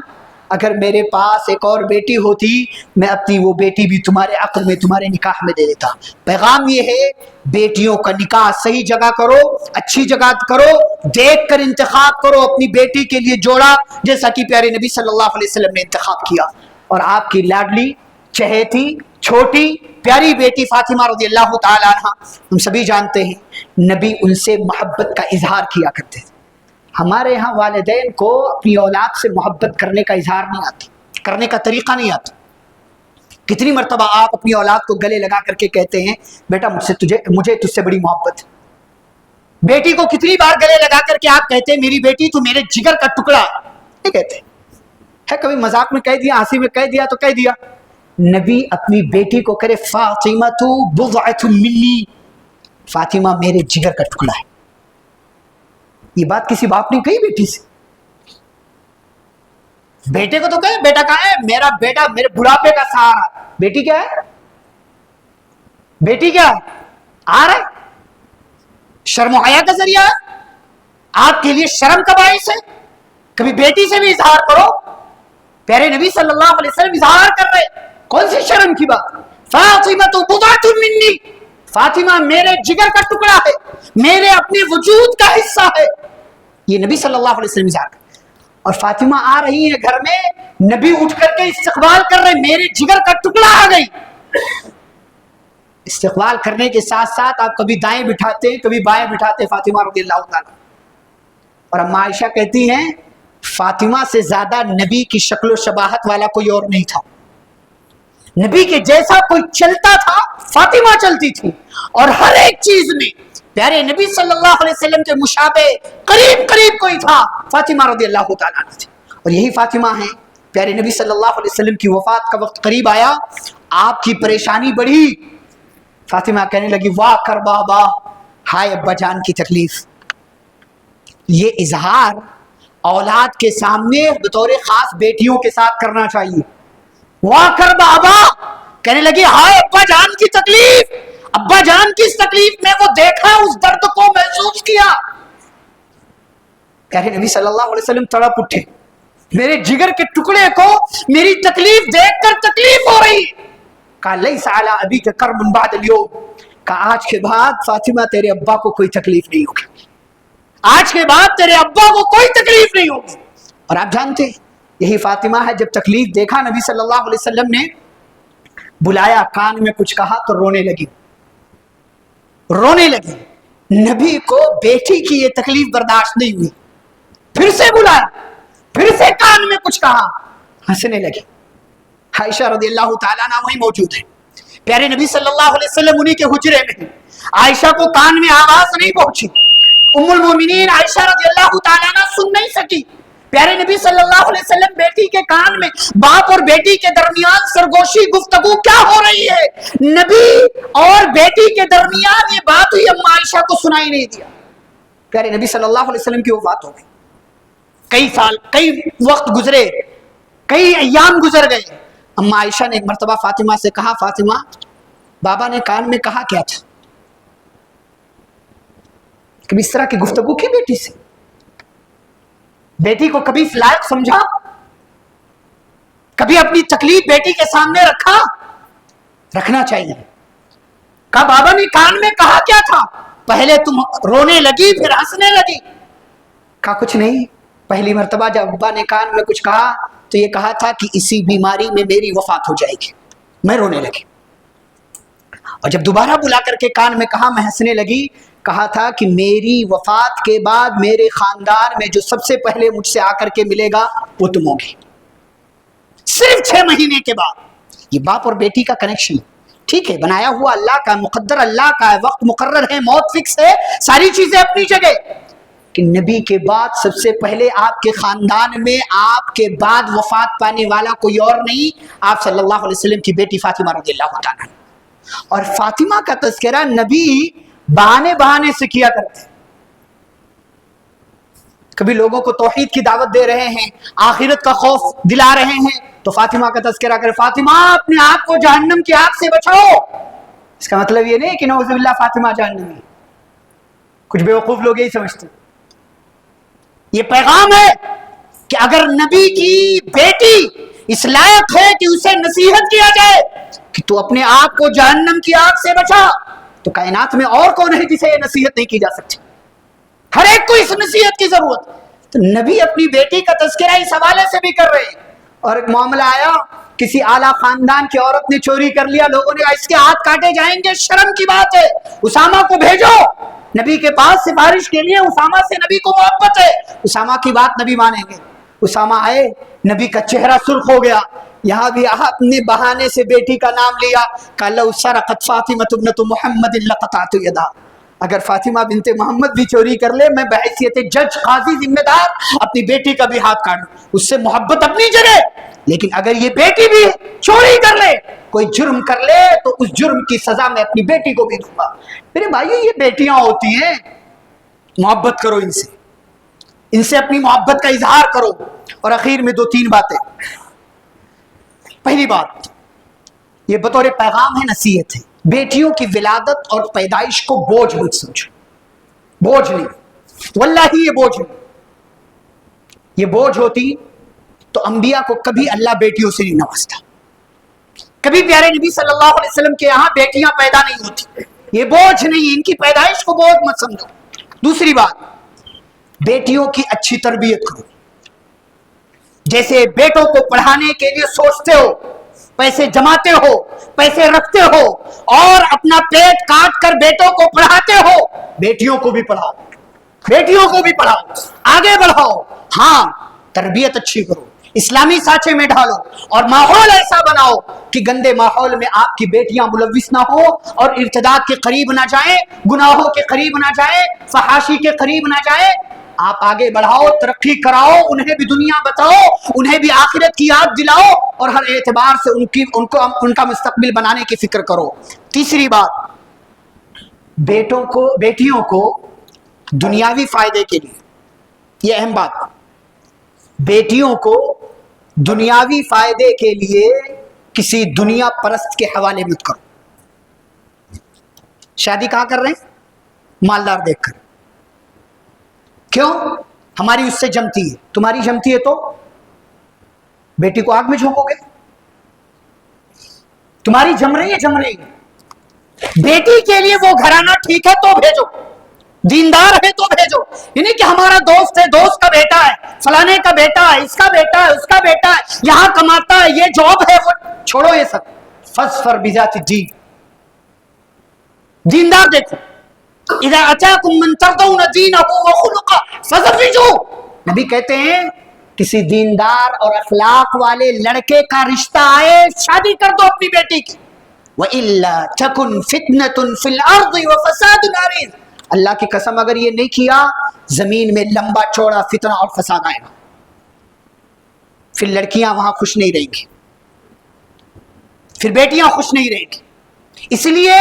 S1: اگر میرے پاس ایک اور بیٹی ہوتی میں اپنی وہ بیٹی بھی تمہارے عقد میں، تمہارے نکاح میں دے دیتا۔ پیغام یہ ہے بیٹیوں کا نکاح صحیح جگہ کرو، اچھی جگہ کرو، دیکھ کر انتخاب کرو اپنی بیٹی کے لیے جوڑا، جیسا کہ پیارے نبی صلی اللہ علیہ وسلم نے انتخاب کیا۔ اور آپ کی لاڈلی چہیتی چھوٹی پیاری بیٹی فاطمہ رضی اللہ تعالی عنہ، ہم سبھی جانتے ہیں نبی ان سے محبت کا اظہار کیا کرتے تھے۔ ہمارے ہاں والدین کو اپنی اولاد سے محبت کرنے کا اظہار نہیں آتا، کرنے کا طریقہ نہیں آتا۔ کتنی مرتبہ آپ اپنی اولاد کو گلے لگا کر کے کہتے ہیں بیٹا مجھے تجھ سے بڑی محبت ہے۔ بیٹی کو کتنی بار گلے لگا کر کے آپ کہتے ہیں میری بیٹی تو میرے جگر کا ٹکڑا ہے، کہتے ہیں، کبھی مذاق میں کہہ دیا، ہنسی میں کہہ دیا تو کہہ دیا۔ نبی اپنی بیٹی کو کرے فاطمہ بضعۃ منی، فاطمہ میرے جگر کا ٹکڑا ہے۔ یہ بات کسی باپ نے کہی بیٹی سے؟ بیٹے کو تو کہے بیٹا کہاں ہے؟ میرا بیٹا میرے بڑھاپے کا سہارا۔ بیٹی کیا ہے؟ بیٹی کیا آ رہا ہے، شرم و حیا کا ذریعہ ہے، آپ کے لیے شرم کا باعث ہے. کبھی بیٹی سے بھی اظہار کرو. پیارے نبی صلی اللہ علیہ وسلم اظہار کر رہے، کون سی شرم کی بات؟ فاطمہ بضعۃ منی، فاطمہ میرے جگر کا ٹکڑا ہے، میرے اپنے وجود کا حصہ ہے. یہ نبی صلی اللہ علیہ وسلم اظہار کر. اور فاطمہ آ رہی ہے گھر میں، نبی اٹھ کر کے استقبال کر رہے، میرے جگر کا ٹکڑا آ گئی. استقبال کرنے کے ساتھ ساتھ آپ کبھی دائیں بٹھاتے کبھی بائیں بٹھاتے فاطمہ رضی اللہ تعالیٰ. اور اما عائشہ کہتی ہیں فاطمہ سے زیادہ نبی کی شکل و شباہت والا کوئی اور نہیں تھا. نبی کے جیسا کوئی چلتا تھا فاطمہ چلتی تھی، اور ہر ایک چیز میں پیارے نبی صلی اللہ علیہ وسلم کے مشابہ قریب قریب کوئی تھا فاطمہ رضی اللہ تعالیٰ عنہ تھی. اور یہی فاطمہ ہیں. پیارے نبی صلی اللہ علیہ وسلم کی وفات کا وقت قریب آیا، آپ کی پریشانی بڑھی. فاطمہ کہنے لگی واہ کر بابا، ہائے ابا جان کی تکلیف. یہ اظہار اولاد کے سامنے بطور خاص بیٹیوں کے ساتھ کرنا چاہیے. واہ کر بابا، کہنے لگی ہائے ابا جان کی تکلیف. ابا جان کی اس تکلیف میں وہ دیکھا، اس درد کو محسوس کیا. کہہ رہے نبی صلی اللہ علیہ وسلم تڑپ اٹھے، میرے جگر کے ٹکڑے کو میری تکلیف دیکھ کر تکلیف ہو رہی. کہا لیس علی ابیک کرب بعد اليوم، کہا آج کے بعد فاطمہ تیرے ابا کو کوئی تکلیف نہیں ہوگی، آج کے بعد تیرے ابا کو کوئی تکلیف نہیں ہوگی. اور آپ جانتے یہی فاطمہ ہے، جب تکلیف دیکھا نبی صلی اللہ علیہ وسلم نے بلایا، کان میں کچھ کہا تو رونے لگی. نبی کو بیٹی کی یہ تکلیف برداشت نہیں ہوئی، پھر سے بلایا، پھر سے کان میں کچھ کہا، ہنسنے لگی. عائشہ رضی اللہ تعالیٰ عنہ وہیں موجود ہے. پیارے نبی صلی اللہ علیہ وسلم انہی کے حجرے میں ہیں. عائشہ کو کان میں آواز نہیں پہنچی. ام المومنین عائشہ رضی اللہ تعالیٰ عنہ سن نہیں سکی. پیارے نبی صلی اللہ علیہ وسلم بیٹی کے کان میں، باپ اور بیٹی کے درمیان سرگوشی گفتگو کیا ہو رہی ہے، نبی اور بیٹی کے درمیان یہ بات ہوئی، اما عائشہ کو سنائی نہیں دیا. پیارے نبی صلی اللہ علیہ وسلم کی وفات ہو گئی. کئی سال، کئی وقت گزرے، کئی ایام گزر گئے. اما عائشہ نے ایک مرتبہ فاطمہ سے کہا، فاطمہ بابا نے کان میں کہا کیا تھا؟ کبھی اس طرح کی گفتگو کی بیٹی سے؟ بیٹی کو کبھی اس لائق سمجھا؟ کبھی اپنی تکلیف بیٹی کے سامنے رکھا؟ رکھنا چاہیے. کہا بابا نے کان میں کہا کیا تھا؟ پہلے تم رونے لگی پھر ہنسنے لگی. کہا کچھ نہیں، پہلی مرتبہ جب ابا نے کان میں کچھ کہا تو یہ کہا تھا کہ اسی بیماری میں میری وفات ہو جائے گی. میں رونے لگی. اور جب دوبارہ بلا کر کے کان میں کہا، میں ہنسنے لگی. کہا تھا کہ میری وفات کے بعد میرے خاندان میں جو سب سے پہلے مجھ سے آ کر کے ملے گا وہ تم ہوگی. صرف 6 مہینے کے بعد. یہ باپ اور بیٹی کا کنیکشن ٹھیک ہے، بنایا ہوا اللہ کا، مقدر اللہ کا ہے، وقت مقرر ہے، موت فکس ہے، ساری چیزیں اپنی جگہ. کہ نبی کے بعد سب سے پہلے آپ کے خاندان میں آپ کے بعد وفات پانے والا کوئی اور نہیں، آپ صلی اللہ علیہ وسلم کی بیٹی فاطمہ رضی اللہ تعالیٰ. اور فاطمہ کا تذکرہ نبی بہانے سے کیا کرتے. کبھی لوگوں کو توحید کی دعوت دے رہے ہیں، آخرت کا خوف دلا رہے ہیں، تو فاطمہ کا تذکرہ کرے، فاطمہ اپنے آپ کو جہنم کی آگ سے بچاؤ. اس کا مطلب یہ نہیں کہ نعوذ باللہ فاطمہ جہنمی. کچھ بیوقوف لوگ یہی سمجھتے ہیں. یہ پیغام ہے کہ اگر نبی کی بیٹی اس لائق ہے کہ اسے نصیحت کیا جائے کہ تو اپنے آپ کو جہنم کی آگ سے بچا، تو کائنات میں اور کون ہے جسے یہ نصیحت نہیں کی جا سکتی؟ ہر ایک کو اس نصیحت کی ضرورت. تو نبی اپنی بیٹی کا تذکرہ اس حوالے سے بھی کر رہے ہیں. اور ایک معاملہ آیا، کسی اعلیٰ خاندان کی عورت نے چوری کر لیا، لوگوں نے کہا اس کے ہاتھ کاٹے جائیں گے، شرم کی بات ہے، اسامہ کو بھیجو نبی کے پاس سفارش کے لیے. اسامہ سے نبی کو محبت ہے، اسامہ کی بات نبی مانیں گے. اسامہ آئے، نبی کا چہرہ سرخ ہو گیا. یہاں بھی آپ نے بہانے سے بیٹی کا نام لیا. کہ لو سرقت فاطمہ ابنۃ محمد لقطعت یدہا، اگر فاطمہ بنت محمد بھی چوری کر لے، میں بحیثیت جج، قاضی، ذمہ دار اپنی بیٹی کا بھی ہاتھ کاٹوں. اس سے محبت اپنی جگہ، لیکن اگر یہ بیٹی بھی چوری کر لے، کوئی جرم کر لے، تو اس جرم کی سزا میں اپنی بیٹی کو بھی دوں گا. میرے بھائیو یہ بیٹیاں ہوتی ہیں، محبت کرو ان سے اپنی محبت کا اظہار کرو. اور اخیر میں 2-3 باتیں. پہلی بات، یہ بطور پیغام ہے، نصیحت ہے. بیٹیوں کی ولادت اور پیدائش کو بوجھ مت سمجھو، بوجھ نہیں، واللہ یہ بوجھ نہیں۔ یہ بوجھ ہوتی تو انبیاء کو کبھی اللہ بیٹیوں سے نہیں نوازتا، کبھی پیارے نبی صلی اللہ علیہ وسلم کے یہاں بیٹیاں پیدا نہیں ہوتی۔ یہ بوجھ نہیں، ان کی پیدائش کو بوجھ مت سمجھو۔ دوسری بات، بیٹیوں کی اچھی تربیت کرو۔ جیسے بیٹوں کو پڑھانے کے لیے سوچتے ہو، پیسے جماتے ہو، پیسے رکھتے ہو اور اپنا پیٹ کاٹ کر بیٹوں کو پڑھاتے ہو، بیٹیوں کو بھی پڑھاؤ، بیٹیوں کو بھی پڑھاؤ، آگے بڑھاؤ۔ ہاں، تربیت اچھی کرو، اسلامی سانچے میں ڈالو اور ماحول ایسا بناؤ کہ گندے ماحول میں آپ کی بیٹیاں ملوث نہ ہو اور ارتداد کے قریب نہ جائیں، گناہوں کے قریب نہ جائیں، فحاشی کے قریب نہ جائیں۔ آپ آگے بڑھاؤ، ترقی کراؤ، انہیں بھی دنیا بتاؤ، انہیں بھی آخرت کی یاد دلاؤ اور ہر اعتبار سے ان کا مستقبل بنانے کی فکر کرو۔ تیسری بات، بیٹیوں کو دنیاوی فائدے کے لیے، یہ اہم بات، بیٹیوں کو دنیاوی فائدے کے لیے کسی دنیا پرست کے حوالے مت کرو۔ شادی کہاں کر رہے ہیں؟ مالدار دیکھ کر۔ کیوں؟ ہماری اس سے جمتی ہے، تمہاری جمتی ہے تو بیٹی کو آگ میں جھونکو گے؟ تمہاری جم رہی ہے، بیٹی کے لیے وہ گھرانہ ٹھیک ہے تو بھیجو، دیندار ہے تو بھیجو، یعنی کہ ہمارا دوست ہے، دوست کا بیٹا ہے، فلانے کا بیٹا ہے، اس کا بیٹا ہے، اس کا بیٹا ہے، یہاں کماتا ہے، یہ جاب ہے، وہ چھوڑو یہ سب۔ فاظفر بذات الدین، دیندار دیکھو۔ اذا اتاکم من ترضون دینہ وخلقہ فزوجوہ، نبی کہتے ہیں کسی دیندار اور اخلاق والے لڑکے کا رشتہ آئے، شادی کر دو اپنی بیٹی کی۔ وَإِلَّا تَكُنْ فِتْنَةٌ فِي الْأَرْضِ وَفَسَادٌ عَرِيضٌ، اللہ کی قسم اگر یہ نہیں کیا، زمین میں لمبا چوڑا فتنہ اور فساد آئے گا، پھر لڑکیاں وہاں خوش نہیں رہیں گی، پھر بیٹیاں خوش نہیں رہیں گی۔ اس لیے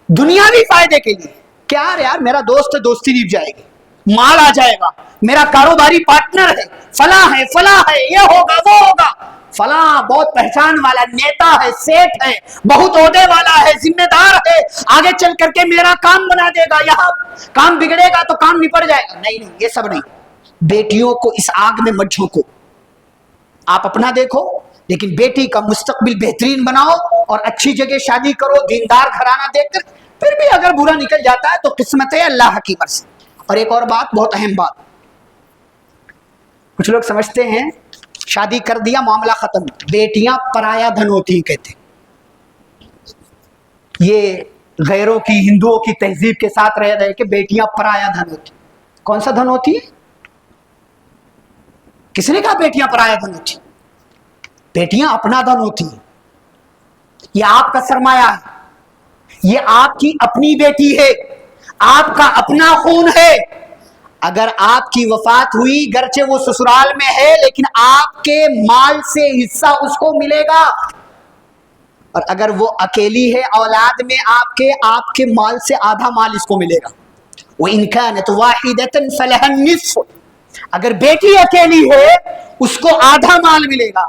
S1: دنیاوی فائدے کے لیے، کیا یار میرا دوست ہے، دوستی نہیں جائے گی، مال آ جائے گا، میرا کاروباری پارٹنر ہے، فلاں ہے، یہ ہوگا وہ ہوگا، فلاں بہت پہچان والا نیتا ہے، سیٹ ہے، بہت عہدے والا ہے، ذمہ دار ہے، آگے چل کر کے میرا کام بنا دے گا، یہاں کام بگڑے گا تو کام نپٹ جائے گا۔ نہیں، یہ سب نہیں۔ بیٹیوں کو اس آگ میں مت جھونکو، آپ اپنا دیکھو لیکن بیٹی کا مستقبل بہترین بناؤ اور اچھی جگہ شادی کرو، دیندار گھرانہ دیکھ کر۔ پھر بھی اگر برا نکل جاتا ہے تو قسمت ہے، اللہ کی مرضی۔ اور ایک اور بات، بہت اہم بات، کچھ لوگ سمجھتے ہیں شادی کر دیا معاملہ ختم، بیٹیاں پرایا دھن ہوتی ہیں، کہتے ہیں یہ غیروں کی، ہندوؤں کی تہذیب کے ساتھ رہ رہے کہ بیٹیاں پرایا دھن ہوتی۔ کون سا دھن ہوتی ہے؟ کس نے کہا بیٹیاں پرایا دھن ہوتی؟ بیٹیاں اپنا دھن ہوتی ہیں، یہ آپ کا سرمایہ ہے، یہ آپ کی اپنی بیٹی ہے، آپ کا اپنا خون ہے۔ اگر آپ کی وفات ہوئی، گرچہ وہ سسرال میں ہے لیکن آپ کے مال سے حصہ اس کو ملے گا، اور اگر وہ اکیلی ہے اولاد میں آپ کے مال سے آدھا مال اس کو ملے گا۔ وَإِنْ كَانَتْ وَاحِدَةً فَلَهَا النِّصْفُ، اگر بیٹی اکیلی ہے اس کو آدھا مال ملے گا،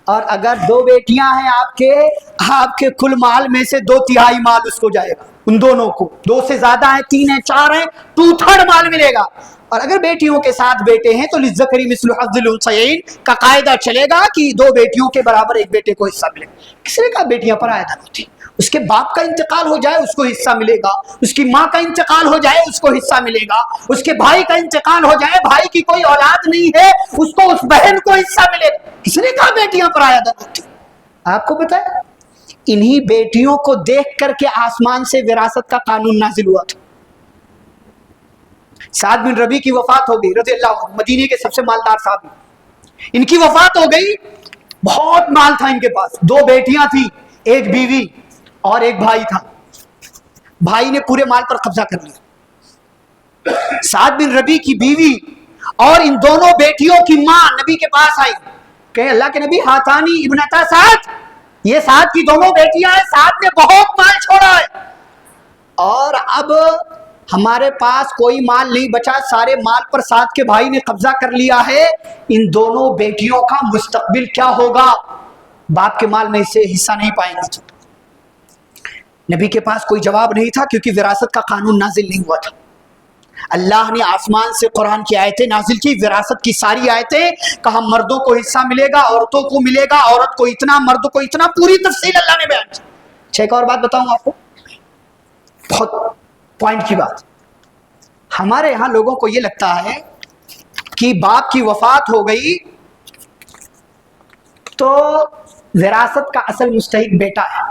S1: اور اگر دو بیٹیاں ہیں آپ کے کل مال میں سے 2/3 مال اس کو جائے گا، ان دونوں کو، 2 سے زیادہ ہیں، 3 ہیں، 4 ہیں، 2/3 مال ملے گا۔ اور اگر بیٹیوں کے ساتھ بیٹے ہیں تو للذکر مثل حظ الانثیین کا قاعدہ چلے گا کہ 2 بیٹیوں کے برابر ایک بیٹے کو حصہ ملے گا۔ کس نے کہا بیٹیاں پرایا دھن ہوتی؟ اس کے باپ کا انتقال ہو جائے اس کو حصہ ملے گا، اس کی ماں کا انتقال ہو جائے اس کو حصہ ملے گا، اس کے بھائی کا انتقال ہو جائے، بھائی کی کوئی اولاد نہیں ہے اس کو اس بہن کو حصہ ملے گا۔ کس نے کہا بیٹیاں پرایا دھن ہوتی؟ آپ کو پتہ ہے انہی بیٹیوں کو دیکھ کر کے آسمان سے وراثت کا قانون نازل ہوا تھا۔ سعد بن ربیع کی وفات ہو گئی رضی اللہ عنہ، مدینے کے سب سے مالدار صحابی، ان کی وفات ہو گئی، بہت مال تھا ان کے پاس، 2 بیٹیاں تھیں، ایک بیوی اور ایک بھائی تھا۔ بھائی نے پورے مال پر قبضہ کر لیا۔ سعد بن ربیع کی بیوی اور ان دونوں بیٹیوں کی ماں نبی کے پاس آئی، کہ اللہ کے نبی، ہاتانی ابنتا سعد، یہ سعد کی دونوں بیٹیاں ہیں، سعد نے بہت مال چھوڑا ہے اور اب ہمارے پاس کوئی مال نہیں بچا، سارے مال پر سعد کے بھائی نے قبضہ کر لیا ہے، ان دونوں بیٹیوں کا مستقبل کیا ہوگا؟ باپ کے مال میں سے حصہ نہیں پائیں گے۔ نبی کے پاس کوئی جواب نہیں تھا کیونکہ وراثت کا قانون نازل نہیں ہوا تھا. اللہ نے آسمان سے قرآن کی آیتیں نازل کی، وراثت کی ساری آیتیں، کہا مردوں کو حصہ ملے گا، عورتوں کو ملے گا، عورت کو اتنا، مرد کو اتنا، پوری تفصیل اللہ نے بیان کی. ایک اور بات بتاؤں آپ کو، بہت پوائنٹ کی بات. ہمارے یہاں لوگوں کو یہ لگتا ہے کہ باپ کی وفات ہو گئی تو وراثت کا اصل مستحق بیٹا ہے،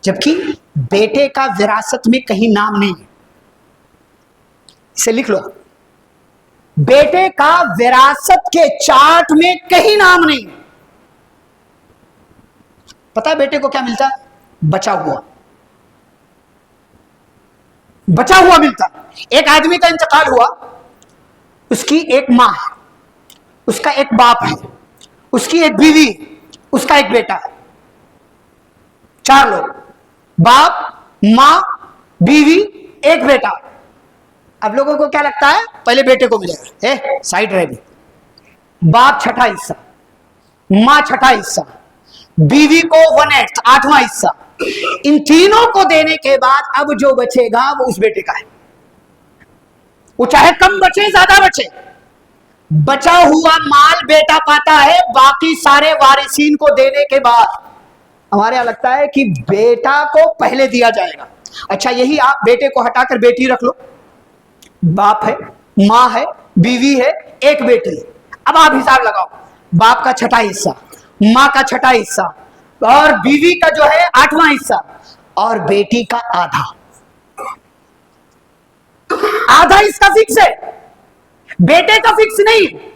S1: جبکہ بیٹے کا وراثت میں کہیں نام نہیں ہے. اسے لکھ لو، بیٹے کا وراثت کے چارٹ میں کہیں نام نہیں. پتہ ہے بیٹے کو کیا ملتا ہے؟ بچا ہوا ملتا. ایک آدمی کا انتقال ہوا، اس کی ایک ماں ہے، اس کا ایک باپ ہے، اس کی ایک بیوی، اس کا ایک بیٹا ہے. 4 لوگ، باپ، ماں، بیوی، ایک بیٹا. اب لوگوں کو کیا لگتا ہے پہلے بیٹے کو ملے گا، سائڈ رہ گئی. باپ 6واں حصہ، ماں 6واں حصہ، بیوی کو 1/8 8واں حصہ. ان تینوں کو دینے کے بعد اب جو بچے گا وہ اس بیٹے کا ہے. وہ چاہے کم بچے زیادہ بچے، بچا ہوا مال بیٹا پاتا ہے. باقی سارے وارثین کو دینے کے بعد ہمارے یہاں لگتا ہے کہ بیٹا کو پہلے دیا جائے گا. اچھا یہی آپ بیٹے کو ہٹا کر بیٹی رکھ لو، باپ ہے، ماں ہے، بیوی ہے، ایک بیٹی ہے. اب آپ حساب لگاؤ، باپ کا 6واں حصہ، ماں کا 6واں حصہ، اور بیوی کا جو ہے 8واں حصہ، اور بیٹی کا آدھا اس کا فکس ہے، بیٹے کا فکس نہیں.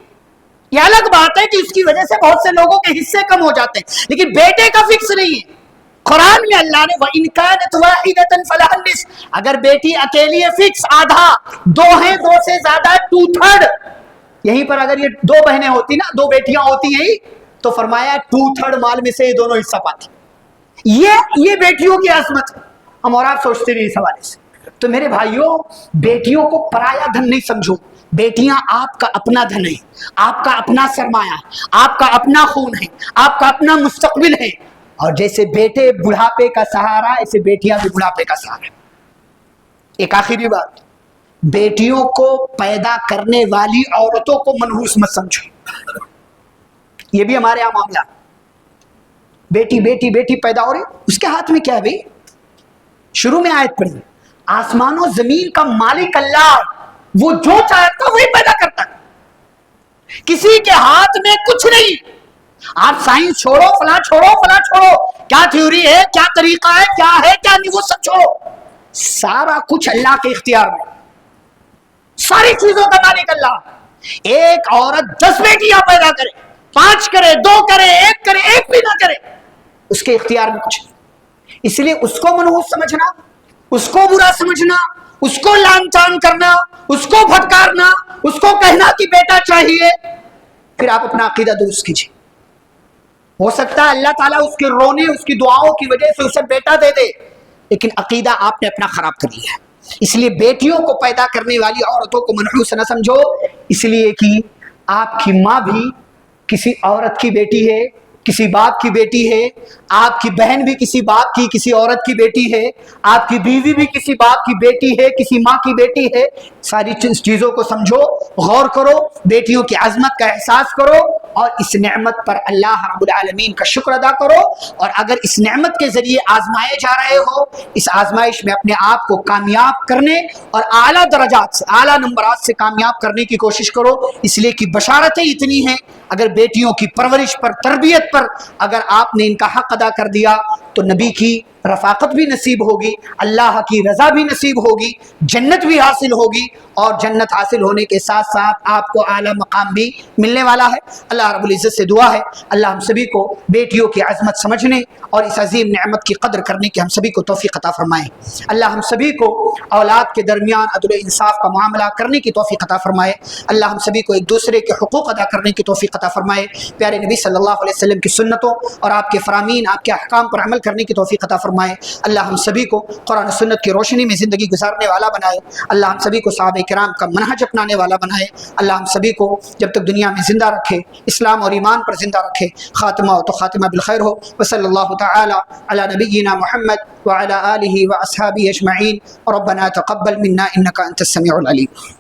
S1: یہ الگ بات ہے کہ اس کی وجہ سے بہت سے لوگوں کے حصے کم ہو جاتے ہیں، لیکن بیٹے کا فکس نہیں ہے. قرآن میں اللہ نے وَإِنْ كَانَتْ وَاحِدَةً فَلَهَا النِّصْفُ، اگر بیٹی اکیلی ہے فکس آدھا، 2 ہیں 2 سے زیادہ 2/3. یہیں پر اگر یہ 2 بہنیں ہوتی نا، 2 بیٹیاں ہوتی ہیں تو فرمایا 2/3 مال میں سے یہ دونوں حصہ پاتی. یہ بیٹیوں کی عظمت ہے. ہم اور آپ سوچتے نہیں اس حوالے سے. تو میرے بھائیوں، بیٹیوں کو پرایا دھن نہیں سمجھو. بیٹیاں آپ کا اپنا دھن ہے، آپ کا اپنا سرمایہ ہے، آپ کا اپنا خون ہے، آپ کا اپنا مستقبل ہے. اور جیسے بیٹے بڑھاپے کا سہارا، ایسے بیٹیاں بھی بڑھاپے کا سہارا. ایک آخری بات، بیٹیوں کو پیدا کرنے والی عورتوں کو منحوس مت سمجھو. یہ بھی ہمارے یہاں معاملہ، بیٹی بیٹی بیٹی پیدا ہو رہی، اس کے ہاتھ میں کیا ہے بھائی؟ شروع میں آیت پڑھی، آسمان و زمین کا مالک اللہ، وہ جو چاہتا وہی پیدا کرتا ہے، کسی کے ہاتھ میں کچھ نہیں. آپ سائنس چھوڑو، فلاں چھوڑو، کیا تھیوری ہے، کیا طریقہ ہے، کیا ہے کیا نہیں، وہ سب چھوڑو. سارا کچھ اللہ کے اختیار میں، ساری چیزوں کا مالک اللہ. ایک عورت 10 بیٹیاں پیدا کرے، 5 کرے، 2 کرے، 1 کرے، 1 بھی نہ کرے، اس کے اختیار میں کچھ نہیں. اس لیے اس کو منحوس سمجھنا، اس کو برا سمجھنا، اس کو لان تان کرنا، اس کو پھٹکارنا، اس کو کہنا کہ بیٹا چاہیے، پھر آپ اپنا عقیدہ درست کیجیے. ہو سکتا ہے اللہ تعالیٰ اس کے رونے، اس کی دعاؤں کی وجہ سے اسے بیٹا دے دے، لیکن عقیدہ آپ نے اپنا خراب کر لیا ہے. اس لیے بیٹیوں کو پیدا کرنے والی عورتوں کو منحوس نہ سمجھو، اس لیے کہ آپ کی ماں بھی کسی عورت کی بیٹی ہے، کسی باپ کی بیٹی ہے، آپ کی بہن بھی کسی باپ کی، کسی عورت کی بیٹی ہے، آپ کی بیوی بھی کسی باپ کی بیٹی ہے، کسی ماں کی بیٹی ہے. ساری چیزوں کو سمجھو، غور کرو، بیٹیوں کی عظمت کا احساس کرو، اور اس نعمت پر اللہ رب العالمین کا شکر ادا کرو. اور اگر اس نعمت کے ذریعے آزمائے جا رہے ہو، اس آزمائش میں اپنے آپ کو کامیاب کرنے اور اعلیٰ درجات سے، اعلیٰ نمبرات سے کامیاب کرنے کی کوشش کرو. اس لیے کہ بشارتیں اتنی ہیں، اگر بیٹیوں کی پرورش پر، تربیت پر اگر آپ نے ان کا حق ادا کر دیا تو نبی کی رفاقت بھی نصیب ہوگی، اللہ کی رضا بھی نصیب ہوگی، جنت بھی حاصل ہوگی، اور جنت حاصل ہونے کے ساتھ ساتھ آپ کو اعلیٰ مقام بھی ملنے والا ہے. اللہ رب العزت سے دعا ہے اللہ ہم سبھی کو بیٹیوں کی عظمت سمجھنے اور اس عظیم نعمت کی قدر کرنے کی ہم سبھی کو توفیق عطا فرمائے. اللہ ہم سبھی کو اولاد کے درمیان عدل و انصاف کا معاملہ کرنے کی توفیق عطا فرمائے. اللہ ہم سبھی کو ایک دوسرے کے حقوق ادا کرنے کی توفیق عطا فرمائے. پیارے نبی صلی اللہ علیہ وسلم کی سنتوں اور آپ کے فرامین، آپ کے احکام پر عمل کرنے کی توفیق عطا فرمائے. فرمائے۔ اللہ ہم سبھی کو قرآن و سنت کی روشنی میں زندگی گزارنے والا بنائے۔ اللہ ہم سبھی کو صحابہ کرام کا منہج اپنانے والا بنائے۔ اللہ ہم سبھی کو جب تک دنیا میں زندہ رکھے اسلام اور ایمان پر زندہ رکھے، خاتمہ ہو تو خاتمہ بالخیر ہو۔ وصلی اللہ تعالی علی نبینا محمد وعلی آلہ واصحابہ اجمعین۔ ربنا تقبل منا انک انت السمیع العلیم۔